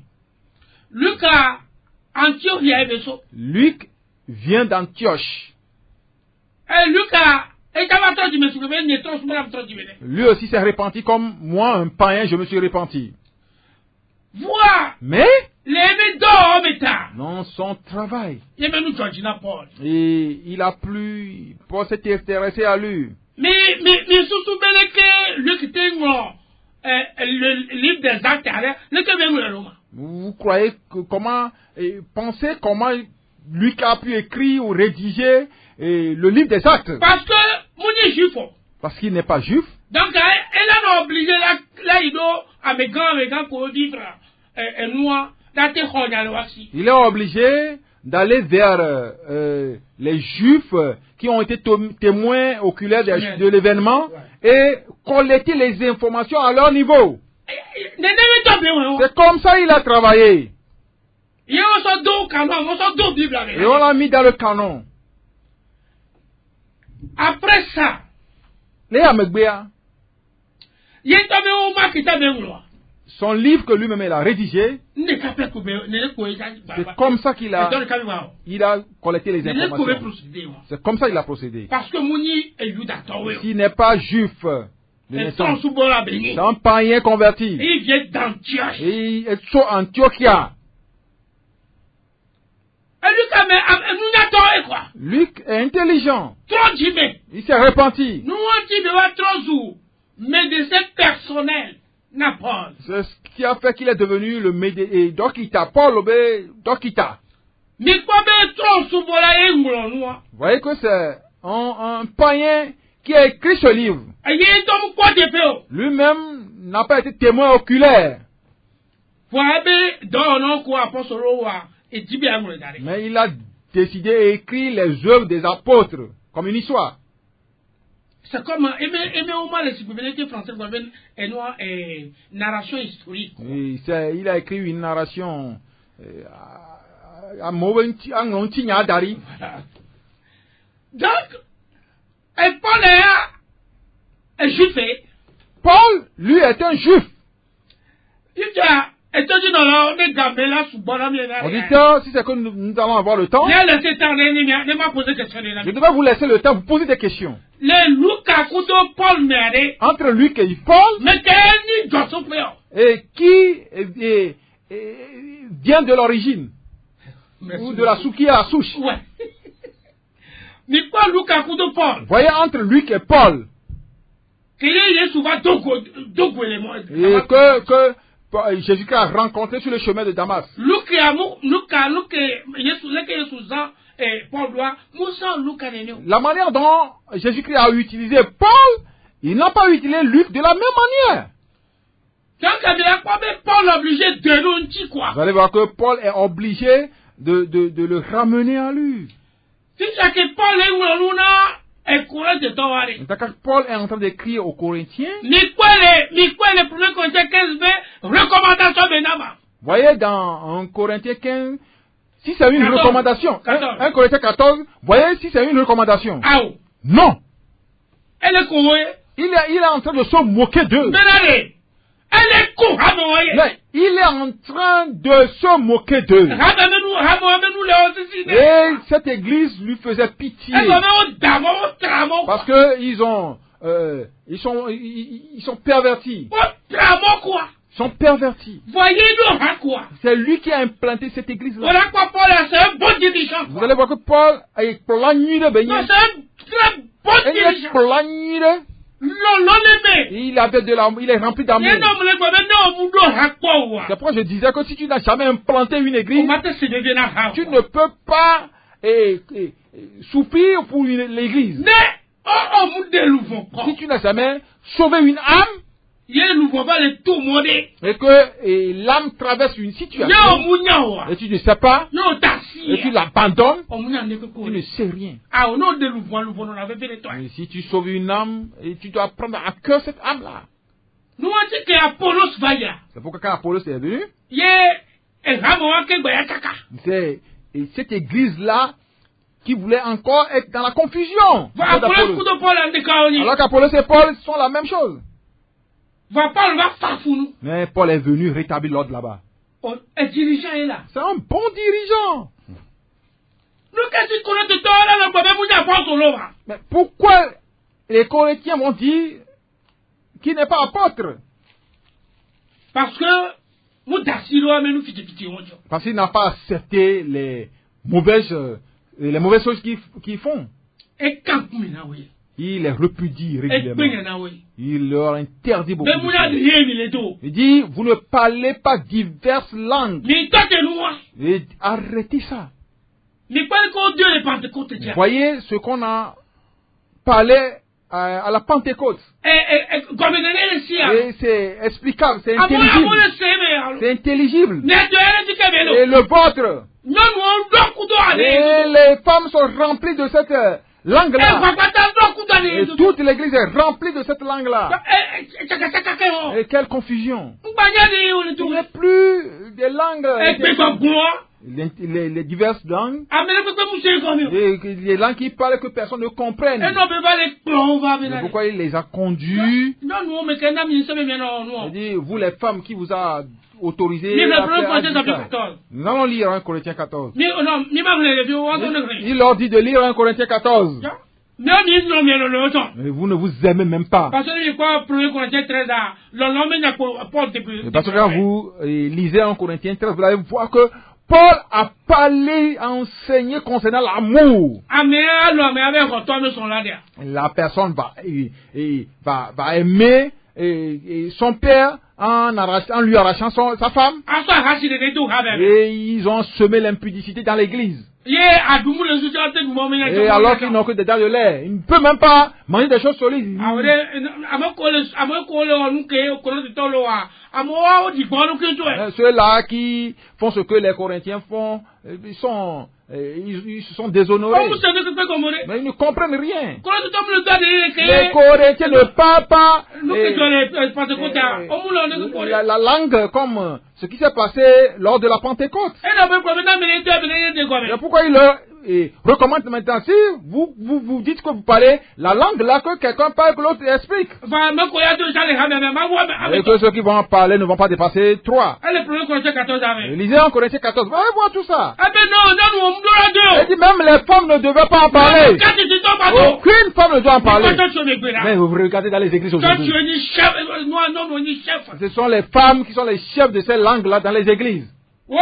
Luc vient d'Antioche. Lui aussi s'est repenti comme moi, un païen, je me suis repenti. Mais dans son travail, et il a plus pour s'être intéressé à lui. Le livre des actes, vous croyez que pensez comment lui a pu écrire ou rédiger le livre des actes? Parce qu'il n'est pas juif. Donc, elle a obligé il est obligé d'aller vers les juifs qui ont été témoins oculaires de l'événement et collecter les informations à leur niveau. C'est comme ça qu'il a travaillé. Et on l'a mis dans le canon. Après ça, son livre que lui-même il a rédigé, c'est comme ça qu'il a collecté les informations. C'est comme ça qu'il a procédé. Parce que s'il n'est pas juif, c'est un païen converti. Il vient d'Antioche. Il est sur Antiochia. Luc est intelligent. Il s'est repenti. C'est ce qui a fait qu'il est devenu le Dokita, Paul Dokita. Vous voyez que c'est un païen qui a écrit ce livre. Lui-même n'a pas été témoin oculaire. Mais il a décidé d'écrire les œuvres des apôtres comme une histoire. C'est comme les supériorités françaises une narration historique. Il a écrit une narration Donc, et Paul est juif. Paul, lui, est un juif. Auditeur, si c'est que nous allons avoir le temps, je devrais vous laisser le temps, vous poser des questions. Entre Luc et Paul, et qui vient de l'origine, ou de la souki à la souche. Voyez, entre Luc et Paul, et que Jésus-Christ a rencontré sur le chemin de Damas. La manière dont Jésus-Christ a utilisé Paul, il n'a pas utilisé Luc de la même manière. Vous allez voir que Paul est obligé de le ramener à lui. Paul est en train d'écrire aux Corinthiens. Voyez dans 1 Corinthiens 15, si c'est une recommandation, 1 Corinthiens 14, voyez si c'est une recommandation. Non. Il est en train de se moquer d'eux. Mais il est en train de se moquer d'eux. Et cette église lui faisait pitié. Parce que ils sont pervertis. Ils sont pervertis. C'est lui qui a implanté cette église-là. Vous allez voir que Paul est il est rempli d'amour. C'est pourquoi je disais que si tu n'as jamais implanté une église, tu ne peux pas souffrir pour l'église. Si tu n'as jamais sauvé une âme, et que l'âme traverse une situation, et tu ne sais pas, et tu l'abandonnes, tu ne sais rien. Et si tu sauves une âme, et tu dois prendre à cœur cette âme-là. C'est pourquoi quand Apollos est venu, c'est cette église-là qui voulait encore être dans la confusion. Alors qu'Apollos et Paul sont la même chose. Mais Paul est venu rétablir l'ordre là-bas. C'est un bon dirigeant. Mais pourquoi les Corinthiens m'ont dit qu'il n'est pas apôtre? Parce qu'il n'a pas accepté les mauvaises choses qu'ils font. Il les répudie régulièrement. Il leur interdit beaucoup de choses. Il dit, vous ne parlez pas diverses langues. Et arrêtez ça. Voyez ce qu'on a parlé à la Pentecôte. Et c'est explicable, c'est intelligible. C'est intelligible. Et le vôtre. Et les femmes sont remplies de cette langue-là. Et toute l'église est remplie de cette langue-là. Et quelle confusion. Il n'y a plus de langues. Les diverses langues. Et les langues qui parlent que personne ne comprenne. C'est pourquoi il les a conduits. Il dit, vous les femmes qui vous a autorisé. Nous allons lire 1 Corinthiens 14. Il leur dit de lire 1 Corinthiens 14. Mais vous ne vous aimez même pas. Parce que quand vous lisez 1 Corinthiens 13, vous allez voir que Paul a parlé, a enseigné concernant l'amour. La personne va aimer son père en lui arrachant sa femme. Et ils ont semé l'impudicité dans l'église. Et alors qu'ils n'ont que des dents de lait, ils ne peuvent même pas manger des choses solides. Ceux-là qui font ce que les Corinthiens font, ils se sont déshonorés. Mais ils ne comprennent rien. Les Corinthiens ne parlent pas la langue comme ce qui s'est passé lors de la Pentecôte. Et pourquoi il leur recommande maintenant, si vous dites que vous parlez la langue là, que quelqu'un parle, que l'autre explique. Et que ceux qui vont en parler ne vont pas dépasser 3. Lisez en Corinthiens 14, vous allez voir tout ça. Il dit même les femmes ne devaient pas en parler. Aucune femme ne doit en parler. Mais vous regardez dans les églises aujourd'hui. Ce sont les femmes qui sont les chefs de ces langues-là dans les églises. Et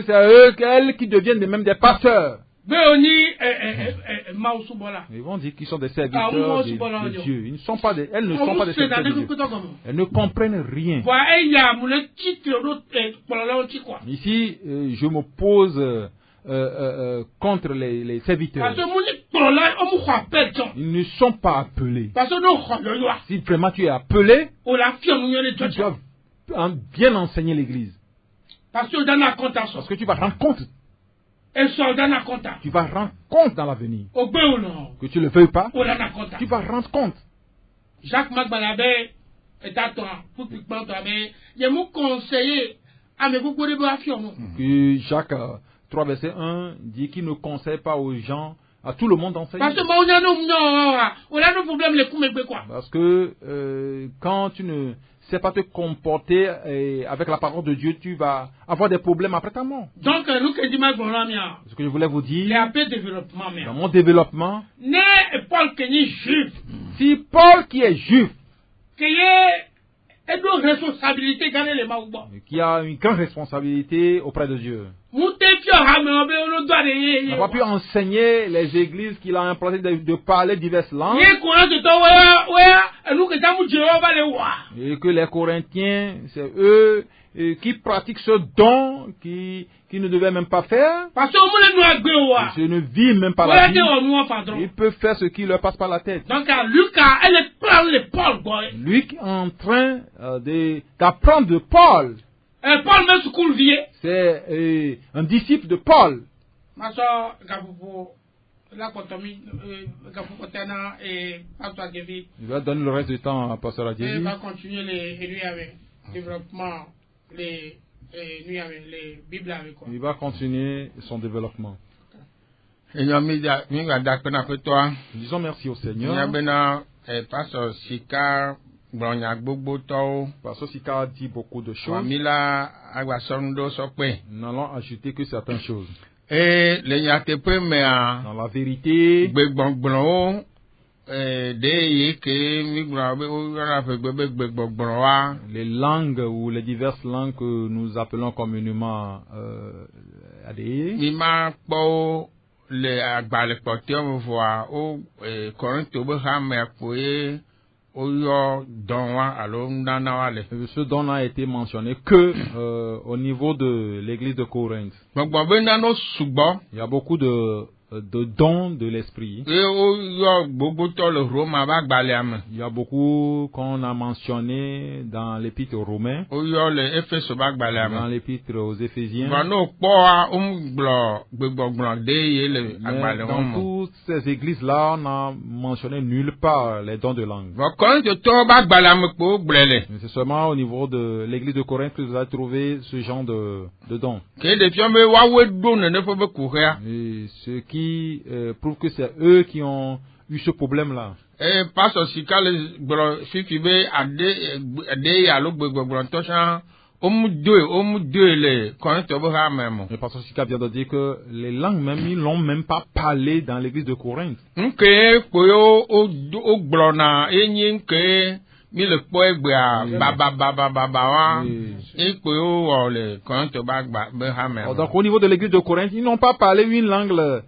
c'est elles qui deviennent même des pasteurs. Ils vont dire qu'ils sont des serviteurs de Dieu. Elles ne sont pas des serviteurs de Dieu. Elles ne comprennent rien. Ici, je m'oppose contre les serviteurs. Ils ne sont pas appelés. Si vraiment tu es appelé, tu dois bien enseigner l'église. Parce que tu vas rendre compte. Tu vas rendre compte dans l'avenir. Que tu ne le veuilles pas, tu vas rendre compte. Jacques Magbalabé est à toi. Que Jacques 3 verset 1 dit qu'il ne conseille pas aux gens, à tout le monde d'enseigner. Parce que quand tu ne sais pas te comporter avec la parole de Dieu, tu vas avoir des problèmes après ta mort. Donc, ce que je voulais vous dire, dans mon développement, si Paul qui est juif, qui a une grande responsabilité auprès de Dieu, il n'a pas pu enseigner les églises qu'il a implantées de parler diverses langues. Et que les Corinthiens, c'est eux qui pratiquent ce don qui ne devaient même pas faire. Ils ne vivent même pas la vie. Ils peuvent faire ce qui leur passe par la tête. Donc, lui qui est en train d'apprendre de Paul. C'est un disciple de Paul. Il va donner le reste du temps à Pasteur Adjevi. Il va continuer les développement, les Bibles avec quoi. Il va continuer son développement. Disons merci au Seigneur. Pasteur Sika a dit beaucoup de choses. Nous allons ajouter que certaines choses. Dans la vérité, les langues ou les diverses langues que nous appelons communément ADE, ce don a été mentionné que au niveau de l'église de Corinthe. Il y a beaucoup de dons de l'esprit. Il y a beaucoup qu'on a mentionné dans l'épître aux Romains, dans l'épître aux Éphésiens. Dans toutes ces églises-là, on n'a mentionné nulle part les dons de langue. C'est seulement au niveau de l'église de Corinthe que vous avez trouvé ce genre de dons. Et ce qui prouve que c'est eux qui ont eu ce problème-là. Et Pasteur Sika le Pasteur Sika vient de dire que les langues même, ils l'ont même pas parlé dans l'église de Corinthe. Donc au niveau de l'église de Corinthe, ils n'ont pas parlé une langue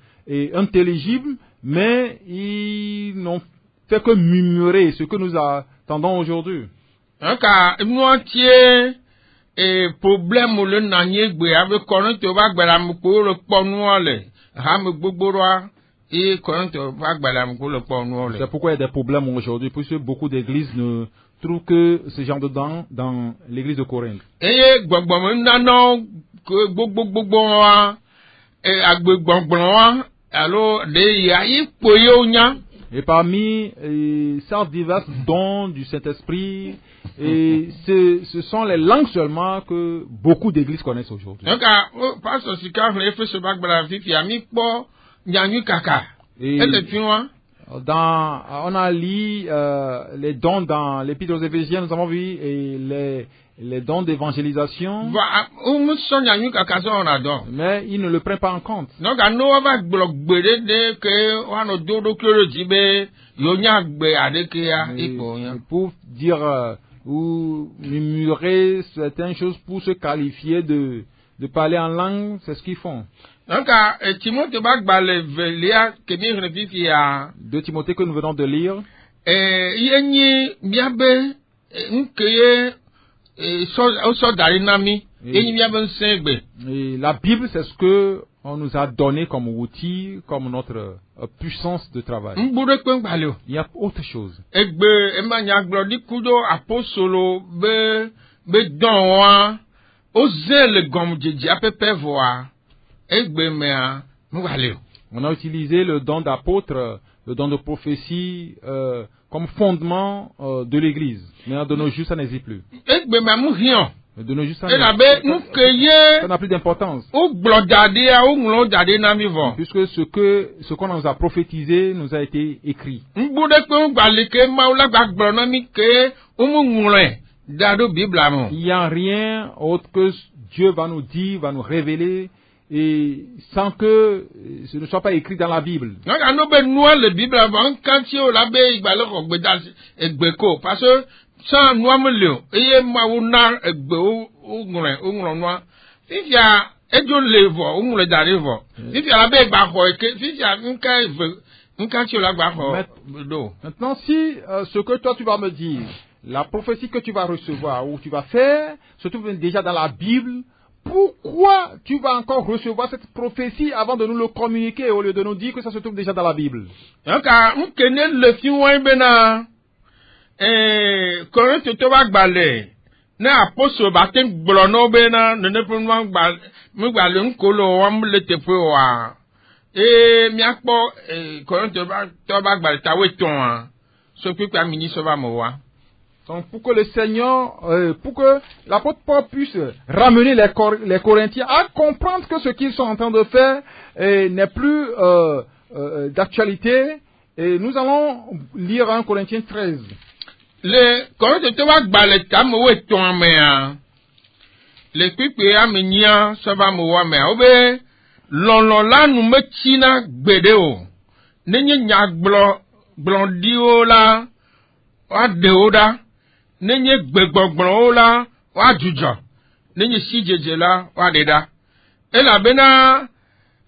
intelligible, mais ils n'ont fait que murmurer ce que nous attendons aujourd'hui. Problème le nanye gbe avec Corinthe va gbara mu ko le ponu ole ha me gbogboro C'est pourquoi il y a des problèmes aujourd'hui, puisque beaucoup d'églises ne trouvent que ce genre de dons dans l'église de Corinthe. Et parmi ces divers dons du Saint-Esprit, et ce sont les langues seulement que beaucoup d'églises connaissent aujourd'hui. Et on a lu les dons dans l'Épître aux Éphésiens, nous avons vu et les dons d'évangélisation, mais ils ne le prennent pas en compte. Pour dire ou murmurer certaines choses pour se qualifier de parler en langue, c'est ce qu'ils font. Donc, 2 Timothée que nous venons de lire. Et la Bible, c'est ce que on nous a donné comme outil, comme notre puissance de travail. Il y a autre chose. On a utilisé le don d'apôtre, le don de prophétie comme fondement de l'Église. Mais de nos jours, ça n'existe plus. De nos jours, ça n'a plus d'importance. Puisque ce qu'on nous a prophétisé nous a été écrit. Il n'y a rien autre que Dieu va nous dire, va nous révéler, et sans que ce ne soit pas écrit dans la Bible. Parce que sans nous maintenant, si ce que toi tu vas me dire, la prophétie que tu vas recevoir ou tu vas faire, se trouve déjà dans la Bible, pourquoi tu vas encore recevoir cette prophétie avant de nous le communiquer au lieu de nous dire que ça se trouve déjà dans la Bible? Corinthe toba gbale na apostle baten gblono be na ne pronwa gbale nkolo wa mlete pe wa mi akpo Corinthe toba gbale tawe ton so pe pa mini so ba mo wa. Donc pour que le Seigneur, pour que l'apôtre Paul puisse ramener les Corinthiens à comprendre que ce qu'ils sont en train de faire n'est plus d'actualité, et nous allons lire 1 Corinthiens 13. Le Corinthe toba gbale ta mo we ton mea le pipe amenia so ba mo wa mea obe lon la nu mechina gbede o nenye nya gblondi o la wa de o da nenye gbegbogbon o la wa jujo nenye sijeje la wa de da e la bena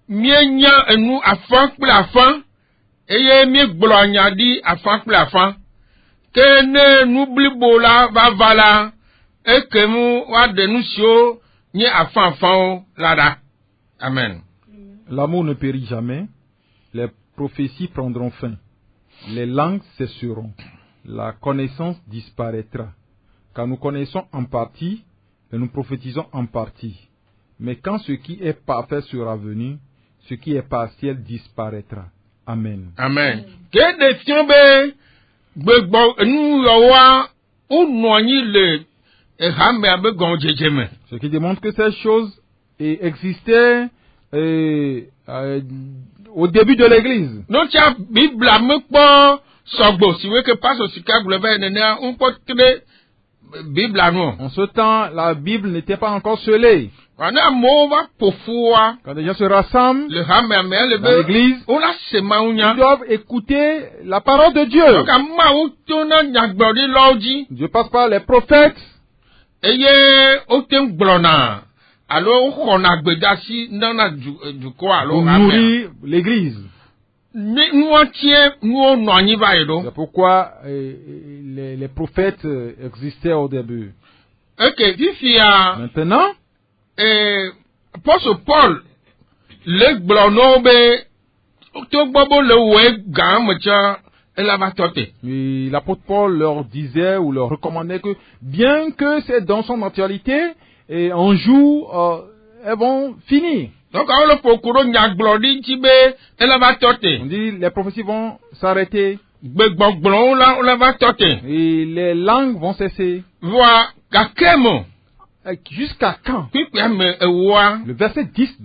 mienya enu afan pe afan eye mi gblo anya di afan pe afan que n'oublie bola va vala et que nous wa denuncio ni afan lada. Amen. L'amour ne périt jamais, les prophéties prendront fin, les langues cesseront, la connaissance disparaîtra, car nous connaissons en partie et nous prophétisons en partie. Mais quand ce qui est parfait sera venu, ce qui est partiel disparaîtra. Amen. Amen. Que défions be ce qui démontre que ces choses existaient au début de l'Église. En ce temps, la Bible n'était pas encore scellée. Quand les gens se rassemblent dans l'église, ils doivent écouter la parole de Dieu. Dieu passe par les prophètes. Pour nourrir l'église. C'est pourquoi les prophètes existaient au début. Maintenant, Apostle Paul, le glonobe Et l'apôtre Paul leur disait ou leur recommandait que bien que c'est dans son actualité, et un jour, elles vont finir. Donc, on dit les prophéties vont s'arrêter. Et les langues vont cesser. Jusqu'à quand? Le verset 10.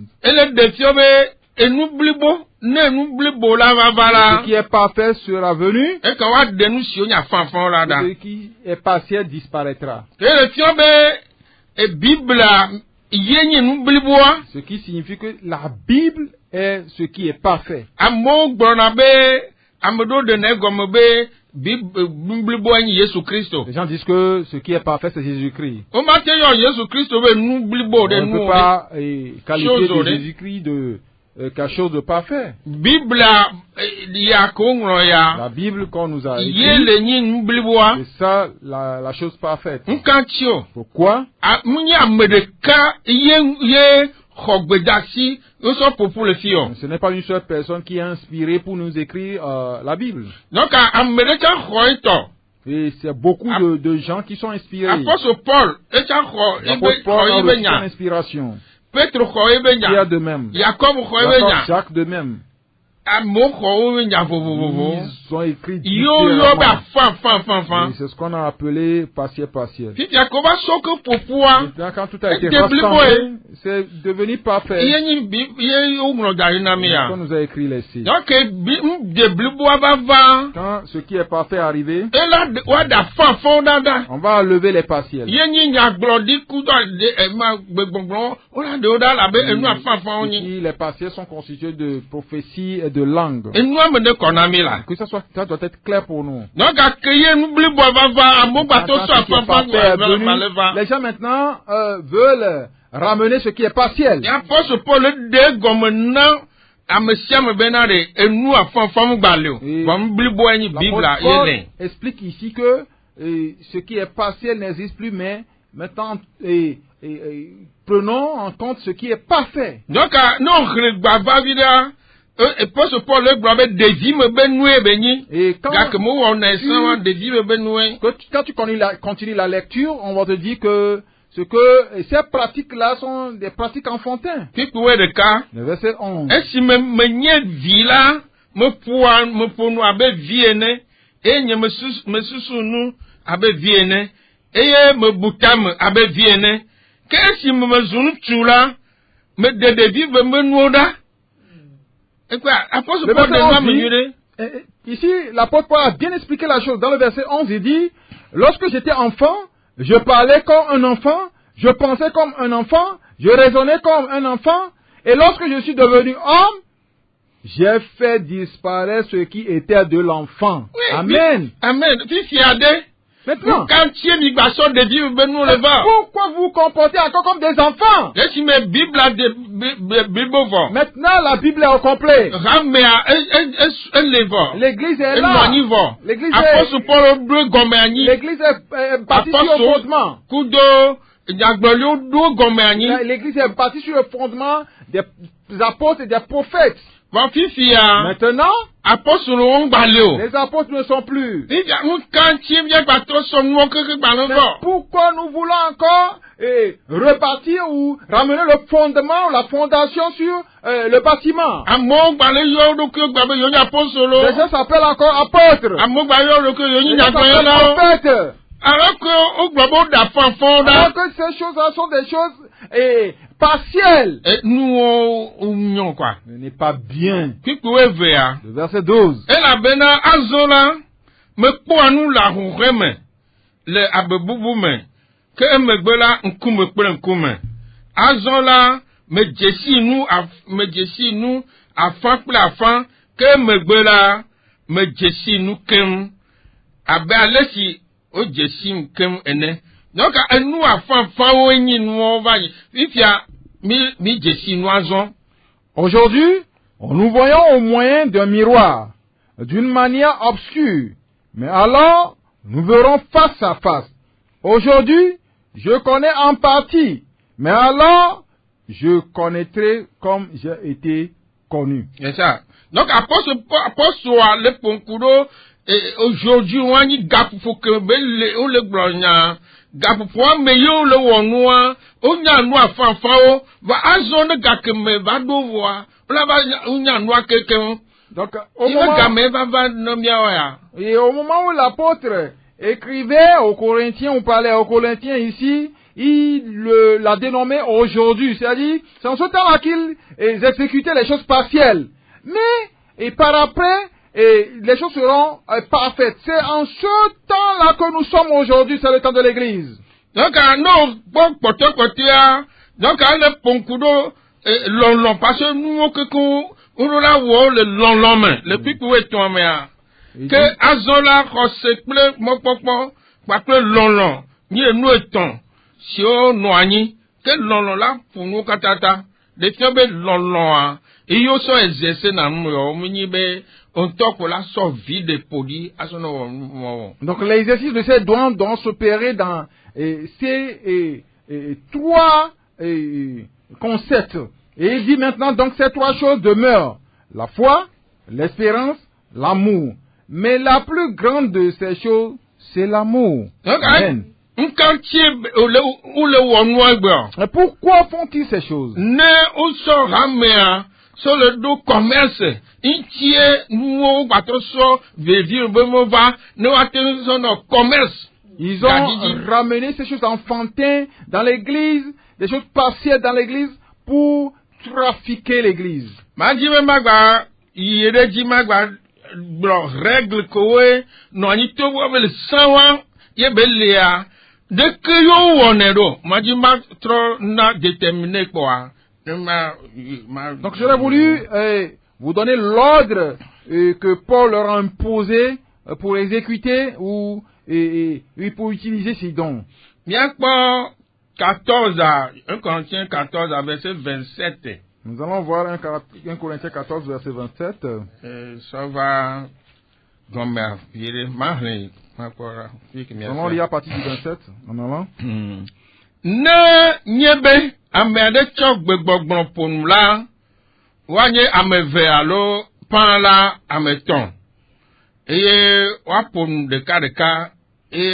Ce qui est parfait sera venu. Ce qui est partiel disparaîtra. Ce qui signifie que la Bible est ce qui est parfait. Les gens disent que ce qui est parfait c'est Jésus-Christ. On ne peut pas qualifier de Jésus-Christ de quelque chose de parfait. La Bible qu'on nous a écrite, c'est ça la chose parfaite. Pourquoi? Ce n'est pas une seule personne qui est inspirée pour nous écrire la Bible. Et c'est beaucoup de gens qui sont inspirés. L'apôtre Paul a reçu son inspiration. Pierre de même. Jacques de même. Ils ont écrit différemment. C'est ce qu'on a appelé partiel. Maintenant, quand tout a été rassemblé, c'est devenu parfait. On nous a écrit les signes. Quand ce qui est parfait est arrivé, on va lever les partiels. Ici, les partiels sont constitués de prophéties et de langues. Que ça doit être clair pour nous. Les gens maintenant veulent ramener ce qui est partiel. L'apôtre Paul explique ici que ce qui est partiel n'existe plus, mais maintenant prenons en compte ce qui est parfait. Donc, et quand tu continues la lecture, on va te dire que ces pratiques-là sont des pratiques enfantines. Le verset 11. Ici, l'apôtre Paul a bien expliqué la chose. Dans le verset 11, il dit, lorsque j'étais enfant, je parlais comme un enfant, je pensais comme un enfant, je raisonnais comme un enfant, et lorsque je suis devenu homme, j'ai fait disparaître ce qui était de l'enfant. Oui, amen. Amen. Maintenant, pourquoi vous comportez encore comme des enfants? Maintenant, la Bible est au complet. L'église est là. L'église est bâtie sur le fondement. L'église est bâtie sur le fondement des apôtres et des prophètes. Maintenant, les apôtres ne sont plus. Mais pourquoi nous voulons encore repartir ou ramener le fondement, la fondation sur le bâtiment? Les gens s'appellent encore apôtres. Les gens s'appellent prophètes. Alors que ces choses-là sont des choses partielles. Ce n'est pas bien. Le verset 12. Aujourd'hui, nous voyons au moyen d'un miroir, d'une manière obscure, mais alors nous verrons face à face. Aujourd'hui, je connais en partie, mais alors je connaîtrai comme j'ai été connu. C'est ça. Donc, apôtre le Ponkuro, aujourd'hui, on a dit Gapufo que on le gloria, Gapufo, mais yo le wonwa, on y a noa fanfao, va à zone gakeme, va devoir, on y a noa quelqu'un. Donc, au moment où l'apôtre écrivait aux Corinthiens, ou parlait aux Corinthiens ici, il l'a dénommé aujourd'hui. C'est-à-dire, c'est en ce temps-là qu'ils exécutaient les choses partielles. Mais, et par après, les choses seront parfaites. C'est en ce temps-là que nous sommes aujourd'hui, c'est le temps de l'église. Donc, non, donc, le Ponkudo, parce que nous, on a le long, le pic où est toi, mais, que Azola, Roseple, Mopopo, Pape long, ni nous étons, si on noigni, que long là, pour nous, Katata, les tiobes long, et yo so exercé dans nous, on toque la so vide poli, à son moment. Donc, l'exercice de ces dons doit s'opérer dans ces trois concepts. Et il dit maintenant, donc, ces trois choses demeurent. La foi, l'espérance, l'amour. Mais la plus grande de ces choses, c'est l'amour. Amen. Et pourquoi font-ils ces choses? Sur le dos commerce, ils ont ramené ces choses enfantines dans l'église, des choses partielles dans l'église pour trafiquer l'église. Règle que non ni to le sawa ye belia de que yo wonero majima trop na déterminé quoi. Donc j'aurais voulu vous donner l'ordre que Paul leur a imposé pour exécuter ou pour utiliser ces dons. Bien que 14 à 1 Corinthiens 14 à verset 27. Nous allons voir 1 Corinthiens 14 verset 27. Ça va comme on lit à partir du 27 en avant. Ne nyebe amede chok gbegbogbo ponu la wanye ameve alo pan la ameton eye wa ponu deka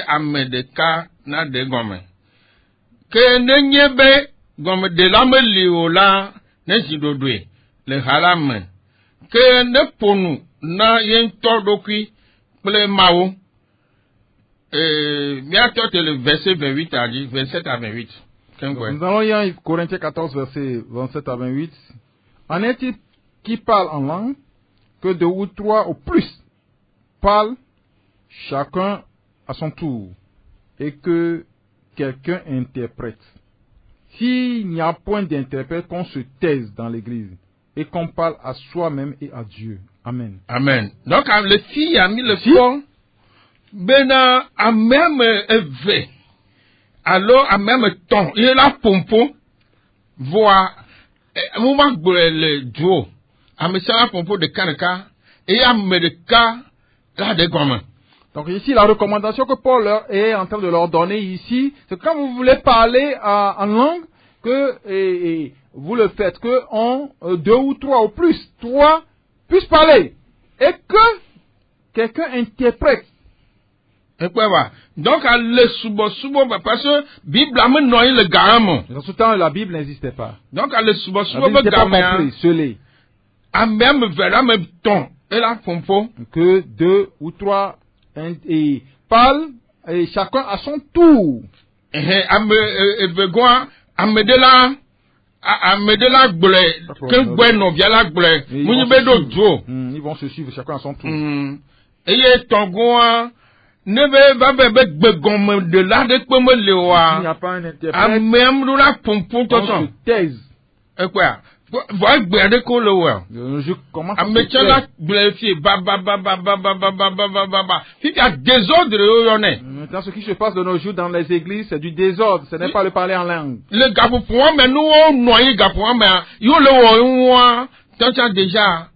ame deka na de gome ke ne nyebe gome de la me li o la ne sidodwe le halame ke ne ponu na yen to dokui ple mawo bientôt le verset 28 à 10, 27 à 28. Nous allons lire Corinthiens 14, verset 27 à 28. En est-il qui parle en langue, que deux ou trois au plus parlent, chacun à son tour, et que quelqu'un interprète. S'il n'y a point d'interprète, qu'on se taise dans l'église, et qu'on parle à soi-même et à Dieu. Amen. Amen. Donc, le fils a mis le point. Bena a même élevé, alors a même temps, il est là pompo, voit, moment le duo, a mis ça pompo de Kanaka, et a mis le cas, là, des gommes. Donc ici, la recommandation que Paul est en train de leur donner ici, c'est que quand vous voulez parler en langue, que vous le faites, que deux ou trois ou plus, trois puissent parler, et que quelqu'un interprète. Donc, le subo, parce que Bible a mené le gamin. Dans ce temps, la Bible n'existait pas. Donc, le subo, le gamin. Scellé. A même vers même ton. Et là, pompo. Que deux ou trois parlent, et chacun à son tour. Ils vont se suivre chacun à son tour. Et ton ne veut pas de là de comme le roi. Il n'y a pas un interprète. A même nous la pompe tout ça. Thèse. Et quoi? Voilà de quoi le roi. Je commence à mettre la blessé. Ba. Il y a désordre, on est. Maintenant, ce qui se passe de nos jours dans les églises, c'est du désordre. Ce n'est pas le parler en langue. Le gars pour moi, mais nous, on noyé gars pour moi, mais yo le roi, tant déjà,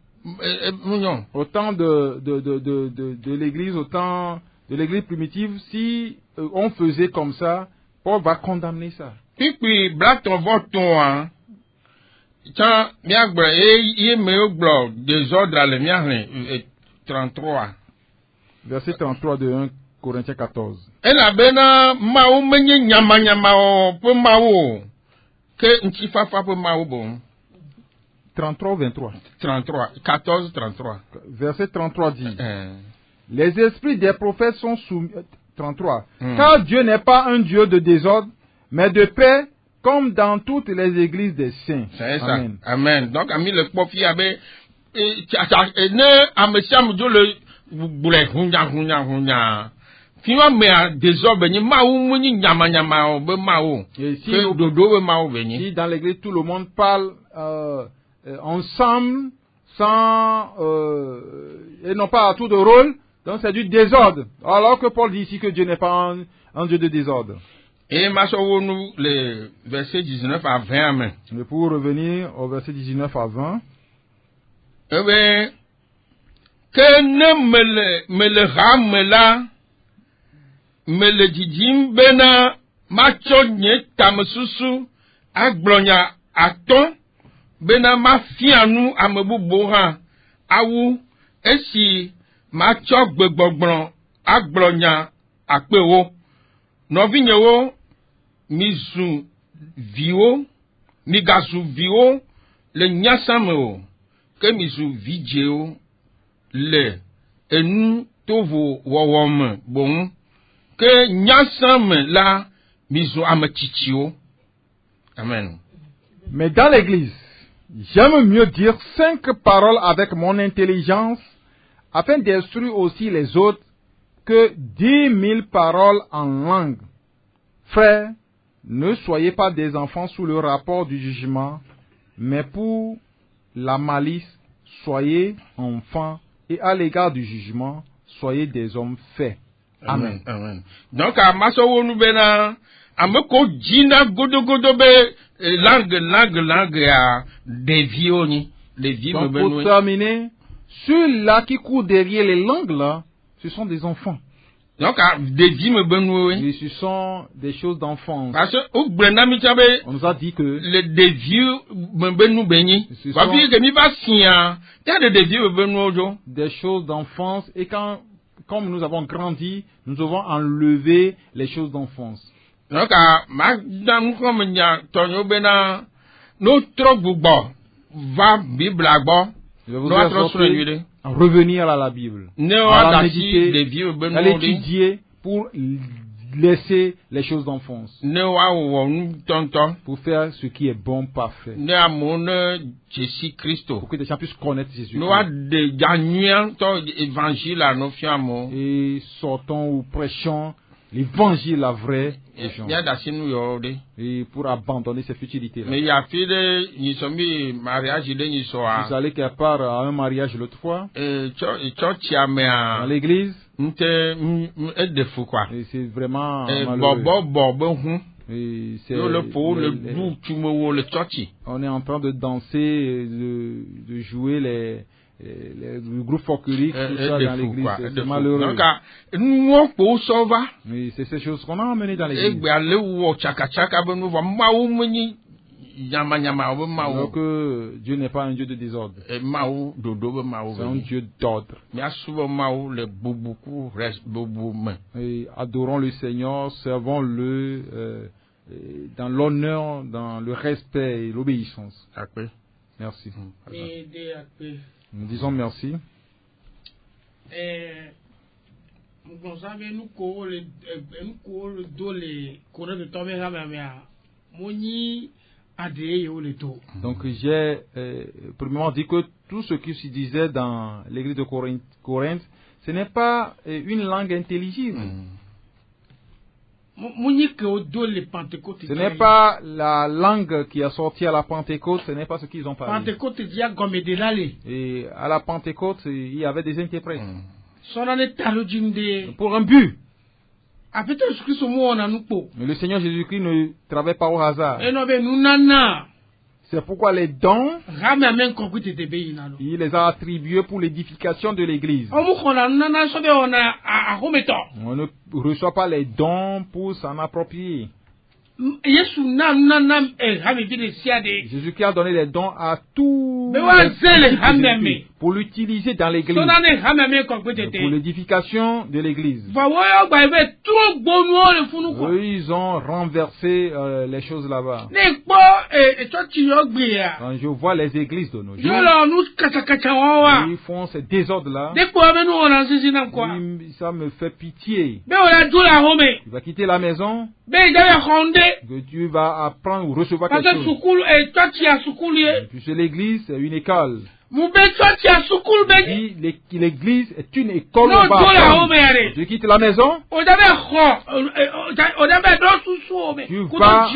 autant de l'église, autant de l'église primitive, si on faisait comme ça, Paul va condamner ça. Puis, black ton vote, Tiens, miagbre, et me glo, désordre à le miagne, 33. Verset 33 de 1 Corinthiens 14. Elle a bena mao menye nyama nyama pe mao que ntifafa pe mao bon. 33 ou 23? 33, 14, 33. Verset 33 dit, les esprits des prophètes sont soumis... 33. Car Dieu n'est pas un Dieu de désordre, mais de paix, comme dans toutes les églises des saints. C'est ça. Amen. Amen. Donc, ami le prophète avait... ne amesiam Dieu le... boule, hunya. Finalement, mais désordre, ni mao, ni nyama nyama, be mao. Si dodo be mao, si dans l'église, tout le monde parle... ensemble, sans et non pas à tout de rôle, donc c'est du désordre. Alors que Paul dit ici que Dieu n'est pas un Dieu de désordre. Et nous les versets 19 à 20. Amen. Mais pour revenir au verset 19 à 20. Eh bien, que ne me le rame là, me le didim bena, macho nye tamsusu, agblonya aton, bena ma fianu amebu boha awu esi ma tso gbegbogbron agblonya akpewo novinyewo mizu viwo migazu viwo le nyasameo ke mizu vidjeo le enu tovo wowome bon ke nyasame la mizu ametitio. Amen. Mais dans l'église, j'aime mieux dire 5 paroles avec mon intelligence afin d'instruire aussi les autres que 10 000 paroles en langue. Frères, ne soyez pas des enfants sous le rapport du jugement, mais pour la malice, soyez enfants, et à l'égard du jugement, soyez des hommes faits. Amen. Amen. Donc, à Masowo Nubena, à Meko Djina Godogodobe, langue à des vioni, les vies. Donc, pour terminer, ceux-là qui courent derrière les langues là, ce sont des enfants. Donc, des vies me benoué. Et ce sont des choses d'enfance. Parce que, au Brenami Tchabe, on nous a dit que les vieux me benou béni. Parce que, mi va signer, il y a des vieux me benoué. Des choses d'enfance, et quand, comme nous avons grandi, nous devons enlever les choses d'enfance. Donc, madame, comme il y a Tonio Bena, notre gouba va Bible à bord. Revenir à la Bible. À la méditer, à l'étudier pour laisser les choses d'enfance. Pour faire ce qui est bon, parfait. Pour que les gens puissent connaître Jésus. Et sortons ou prêchons l'évangile la vraie aux gens. Et pour abandonner ces futilités-là. Mais il y a des mariages, vous allez quelque part à un mariage l'autre fois. Dans l'église. Et c'est vraiment malheureux. Et c'est on est en train de danser, de jouer le groupe folklorique, tout ça dans l'église, c'est malheureux. Mais c'est ces choses qu'on a emmenées dans l'église. Alors que Dieu n'est pas un Dieu de désordre. C'est un Dieu d'ordre. Et adorons le Seigneur, servons-le dans l'honneur, dans le respect et l'obéissance. Merci. Nous disons merci. Donc j'ai premièrement dit que tout ce qui se disait dans l'église de Corinthe, ce n'est pas une langue intelligible. Ce n'est pas la langue qui a sorti à la Pentecôte, ce n'est pas ce qu'ils ont parlé. Et à la Pentecôte, il y avait des interprètes. Pour un but. Mais le Seigneur Jésus-Christ ne travaille pas au hasard. C'est pourquoi les dons, il les a attribués pour l'édification de l'Église. On ne reçoit pas les dons pour s'en approprier. Jésus qui a donné les dons à tous les pour l'utiliser dans l'église, pour l'édification de l'église. Eux, ils ont renversé les choses là-bas. Quand je vois les églises de nos jours, ils font ces désordres-là. Ça me fait pitié. Tu vas quitter la maison, que tu vas apprendre ou recevoir quelque chose. Puis l'église, c'est une école. L'église est une école. Tu quittes la maison, tu vas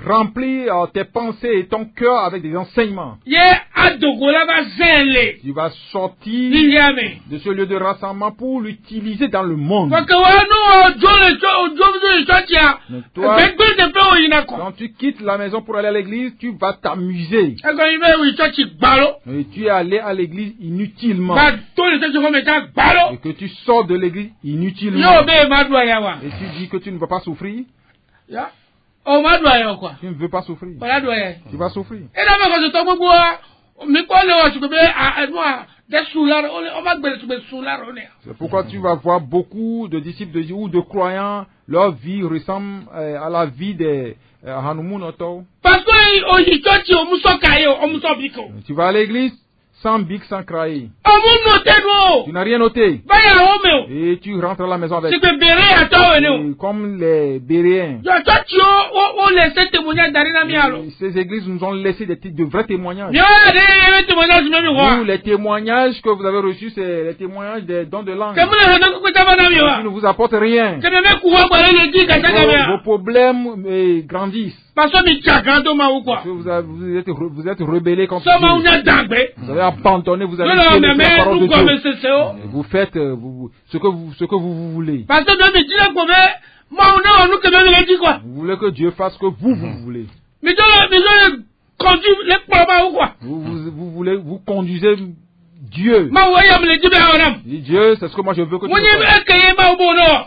remplir tes pensées et ton cœur avec des enseignements. Tu vas sortir de ce lieu de rassemblement pour l'utiliser dans le monde. Toi, quand tu quittes la maison pour aller à l'église, tu vas t'amuser. Et tu es allé à l'église inutilement. Et que tu sors de l'église inutilement. Et tu dis que tu ne vas pas souffrir. Tu ne veux pas souffrir. Tu vas souffrir. C'est pourquoi tu vas voir beaucoup de disciples de Dieu ou de croyants, leur vie ressemble à la vie des Hanumunoto. Tu vas à l'église sans bic, sans crayer. Tu n'as rien noté. Et tu rentres à la maison avec. Comme les Béréens. Ces églises nous ont laissé de vrais témoignages. Vous, les témoignages que vous avez reçus, c'est les témoignages des dons de langue. Qui ne vous apportent rien. Vos problèmes grandissent. Parce que vous êtes rebellés contre Dieu. Vous avez abandonné, vous avez fait la parole de Dieu. Vous faites ce que vous voulez. Vous voulez que Dieu fasse ce que vous voulez. Vous conduisez Dieu. Dieu, c'est ce que moi je veux que tu fasses.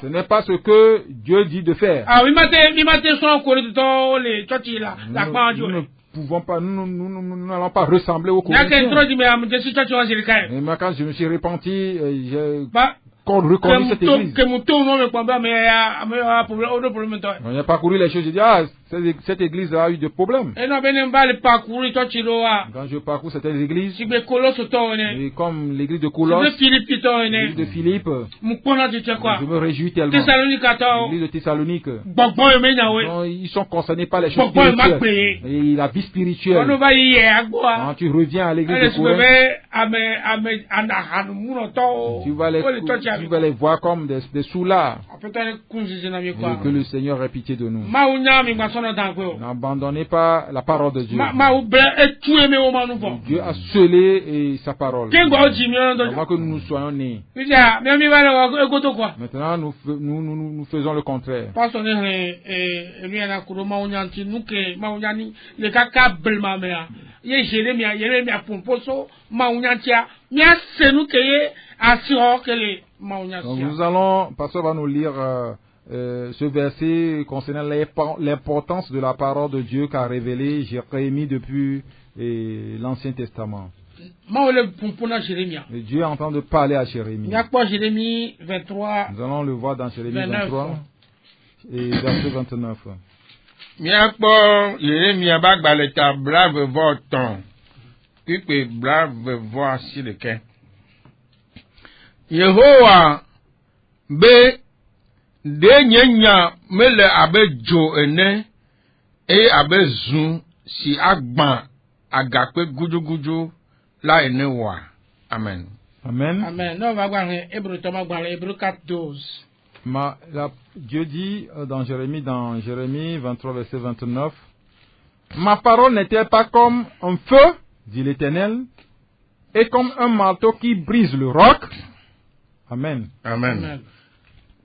Ce n'est pas ce que Dieu dit de faire. Nous ne pouvons pas, nous n'allons pas ressembler aux Corinthiens. Et moi, quand je me suis repenti, j'ai reconnu cette église. On a parcouru les choses, j'ai dit, cette église a eu des problèmes. Quand je parcours cette église, et comme l'église de Colosse, l'église de Philippe, je me réjouis tellement. L'église de Thessalonique, ils sont concernés par les choses spirituelles et la vie spirituelle. Quand tu reviens à l'église de Colosse, tu vas les voir comme des soulards. Que le Seigneur ait pitié de nous. N'abandonnez pas la parole de Dieu. Dieu a scellé sa parole. Avant que nous nous soyons nés. Maintenant, nous faisons le contraire. Donc nous allons, pasteur va nous lire ce verset concernant l'importance de la parole de Dieu qu'a révélé Jérémie depuis l'Ancien Testament. Et Dieu est en train de parler à Jérémie. Nous allons le voir dans Jérémie 23 et verset 29. Yehowa be de nyenya mele abe jo ene abe zun si agban agakpe gujuguju la ene wa. Amen. Amen. Amen. Non, va voir Hébreu 4:12. Dieu dit dans Jérémie 23 verset 29, ma parole n'était pas comme un feu, dit l'Éternel, et comme un marteau qui brise le roc. Amen. Amen.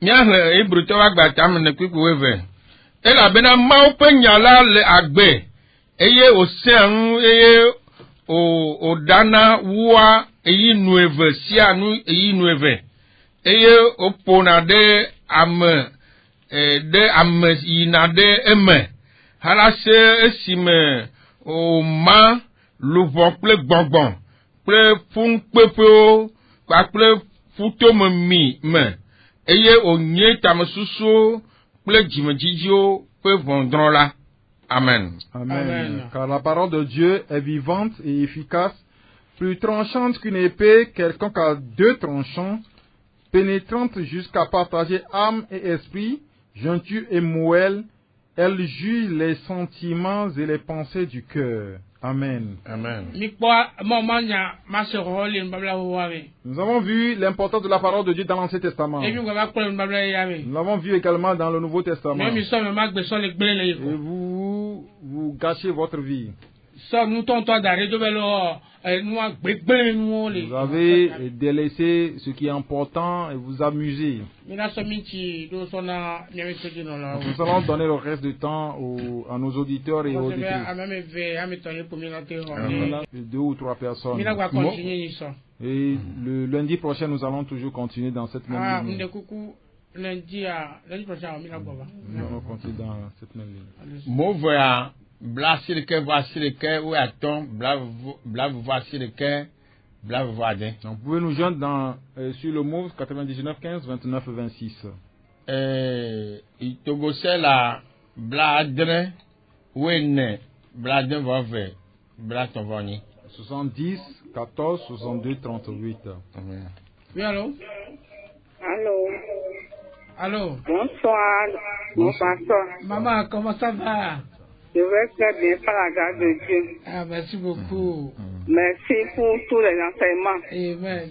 Mia Hébreu ne kukuweve. Ela bena mau penyala le agbe. Eye osean o dana wa eyi nueve sianu eyi nueve. Eye opona de ame yina de eme halase esime o ma luvon kple gbɔngbɔn kple fun kpeƒewo kpakple futomemi me eye onye tamesusuwo kple dzimedzidziwo kple vɔndrɔ̃ la. Amen. Amen. Car la parole de Dieu est vivante et efficace, plus tranchante qu'une épée, quelconque à deux tranchants, pénétrante jusqu'à partager âme et esprit, jointure et moelle. Elle juge les sentiments et les pensées du cœur. Amen. Amen. Nous avons vu l'importance de la parole de Dieu dans l'Ancien Testament. Nous l'avons vu également dans le Nouveau Testament. Et vous gâchez votre vie. Vous avez délaissé ce qui est important et vous amusez. Nous allons donner le reste du temps à nos auditeurs et aux auditrices. 2 ou 3 personnes. Et le lundi prochain, nous allons toujours continuer dans cette même ligne. Lundi prochain, nous allons continuer dans cette même ligne. Voici le cœur, où attend, voici le cœur, donc vous pouvez nous joindre sur le mot 99 15 29 26. Itogosela bladre wene bladre vove blatovoni 70 14 62 38. Oui, allô? Allô? Bonsoir, mon pasteur. Maman, comment ça va? Je vais très bien par la grâce de Dieu. Ah, merci beaucoup. Merci pour tous les enseignements. Amen.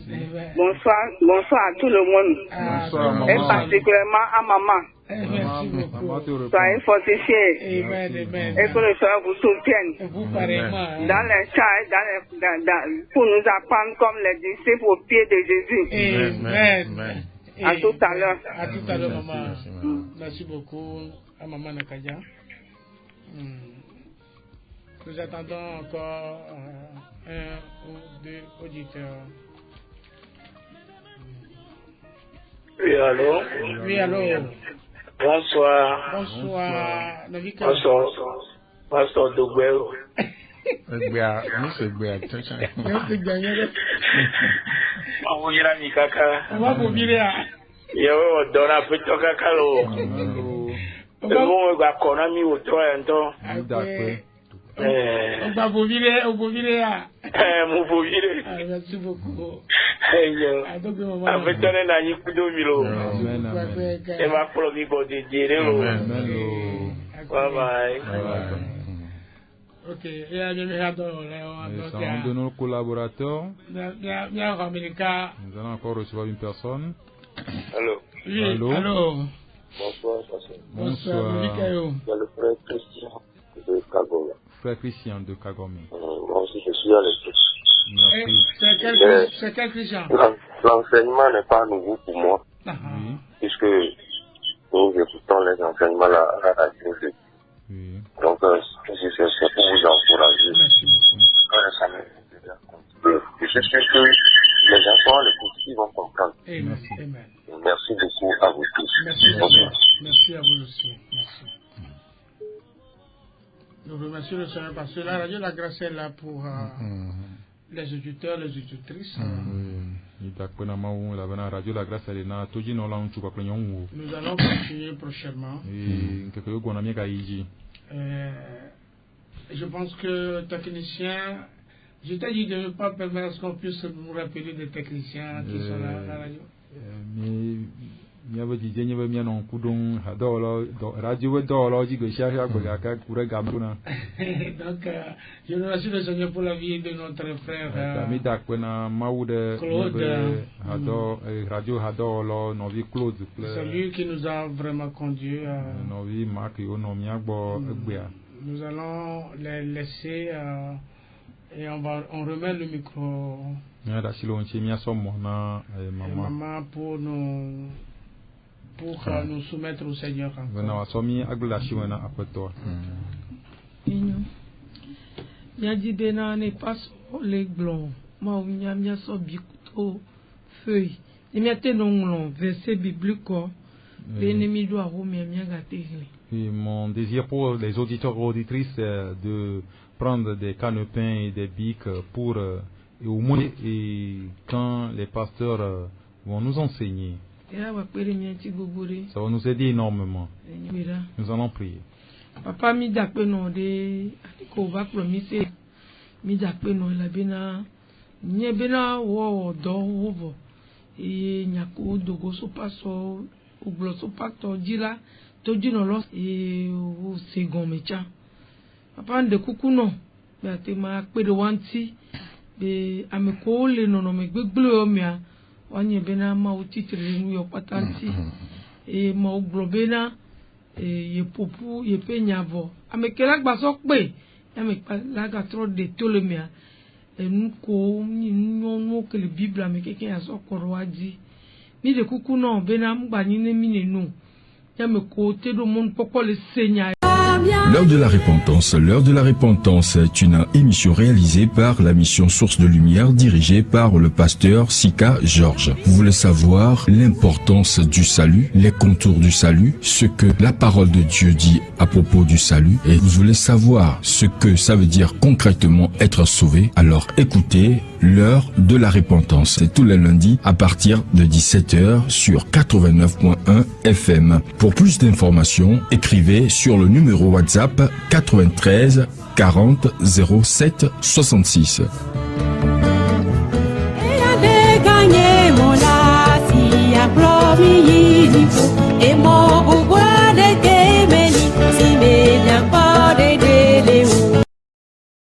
Bonsoir à tout le monde. Bonsoir, maman. Et particulièrement à maman. Merci beaucoup. Soyez fortifiés. Amen. Et que le Seigneur vous soutienne. Vous pareillement. Dans les chars, pour nous apprendre comme les disciples au pied de Jésus. Amen. À tout à l'heure. À tout à l'heure, maman. Merci beaucoup à maman Nakadia. Nous attendons encore 1 ou 2 auditeurs. Oui, allô? Oui, allô? Bonsoir. Bonsoir. Pasteur Doguero. Merci beaucoup. Ok, un de nos collaborateurs. Nous allons encore recevoir une personne. Allô? Oui, allô? Bonsoir. Bonsoir. C'est le frère Christian de Kagome. Frère Christian de Kagome. Moi aussi, je suis à l'écoute. Merci. C'est quel Christian? L'enseignement n'est pas nouveau pour moi. Oui. Puisque nous écoutons les enseignements à la radio. Oui. Donc, c'est pour vous encourager. Merci beaucoup. Je suis sûr que les enfants, les petits vont comprendre. Merci. Merci beaucoup à vous tous. Merci à vous aussi. Merci. Nous remercions le Seigneur parce que la radio La Grâce est là pour les auditeurs, les auditrices. Nous allons continuer prochainement. Je pense que le technicien, je t'ai dit de ne pas permettre à ce qu'on puisse nous rappeler des techniciens qui sont là à la radio. Donc, je remercie le Seigneur pour la vie de notre frère Claude. C'est lui qui nous a vraiment conduit. Nous allons les laisser et on remet le micro maman pour nous soumettre au Seigneur. Verset biblique Et mon désir pour les auditeurs et auditrices, c'est de prendre des canepins et des bics pour, et au moins, et quand les pasteurs vont nous enseigner, ça va nous aider énormément. Nous allons prier. Papa mi dakpe no de ko ba promise mi dakpe no la bena nye bena wo do wo e nyako dogo so paso uglo so pato jila to jino lo e o segon mecha papa nde kuku no be ate ma pe de wanti be ameko le no no me gbegble o mia wanye bena ma o titre mu yo patanti e ma uglo bena ye popu ye pe nyavo amekela gbaso pe amekpa laga tro de tolemia enko nyo ke le bible amekeke aso koro aji ni de kuku no be na mgba ni ne minenu yameko tedo mon poko le seigneur. L'heure de la repentance est une émission réalisée par la mission Source de Lumière dirigée par le pasteur Sika Georges. Vous voulez savoir l'importance du salut, les contours du salut, ce que la parole de Dieu dit à propos du salut, et vous voulez savoir ce que ça veut dire concrètement être sauvé, alors écoutez l'heure de la repentance. C'est tous les lundis à partir de 17h sur 89.1 FM. Pour plus d'informations, écrivez sur le numéro WhatsApp 93 40 07 66. Et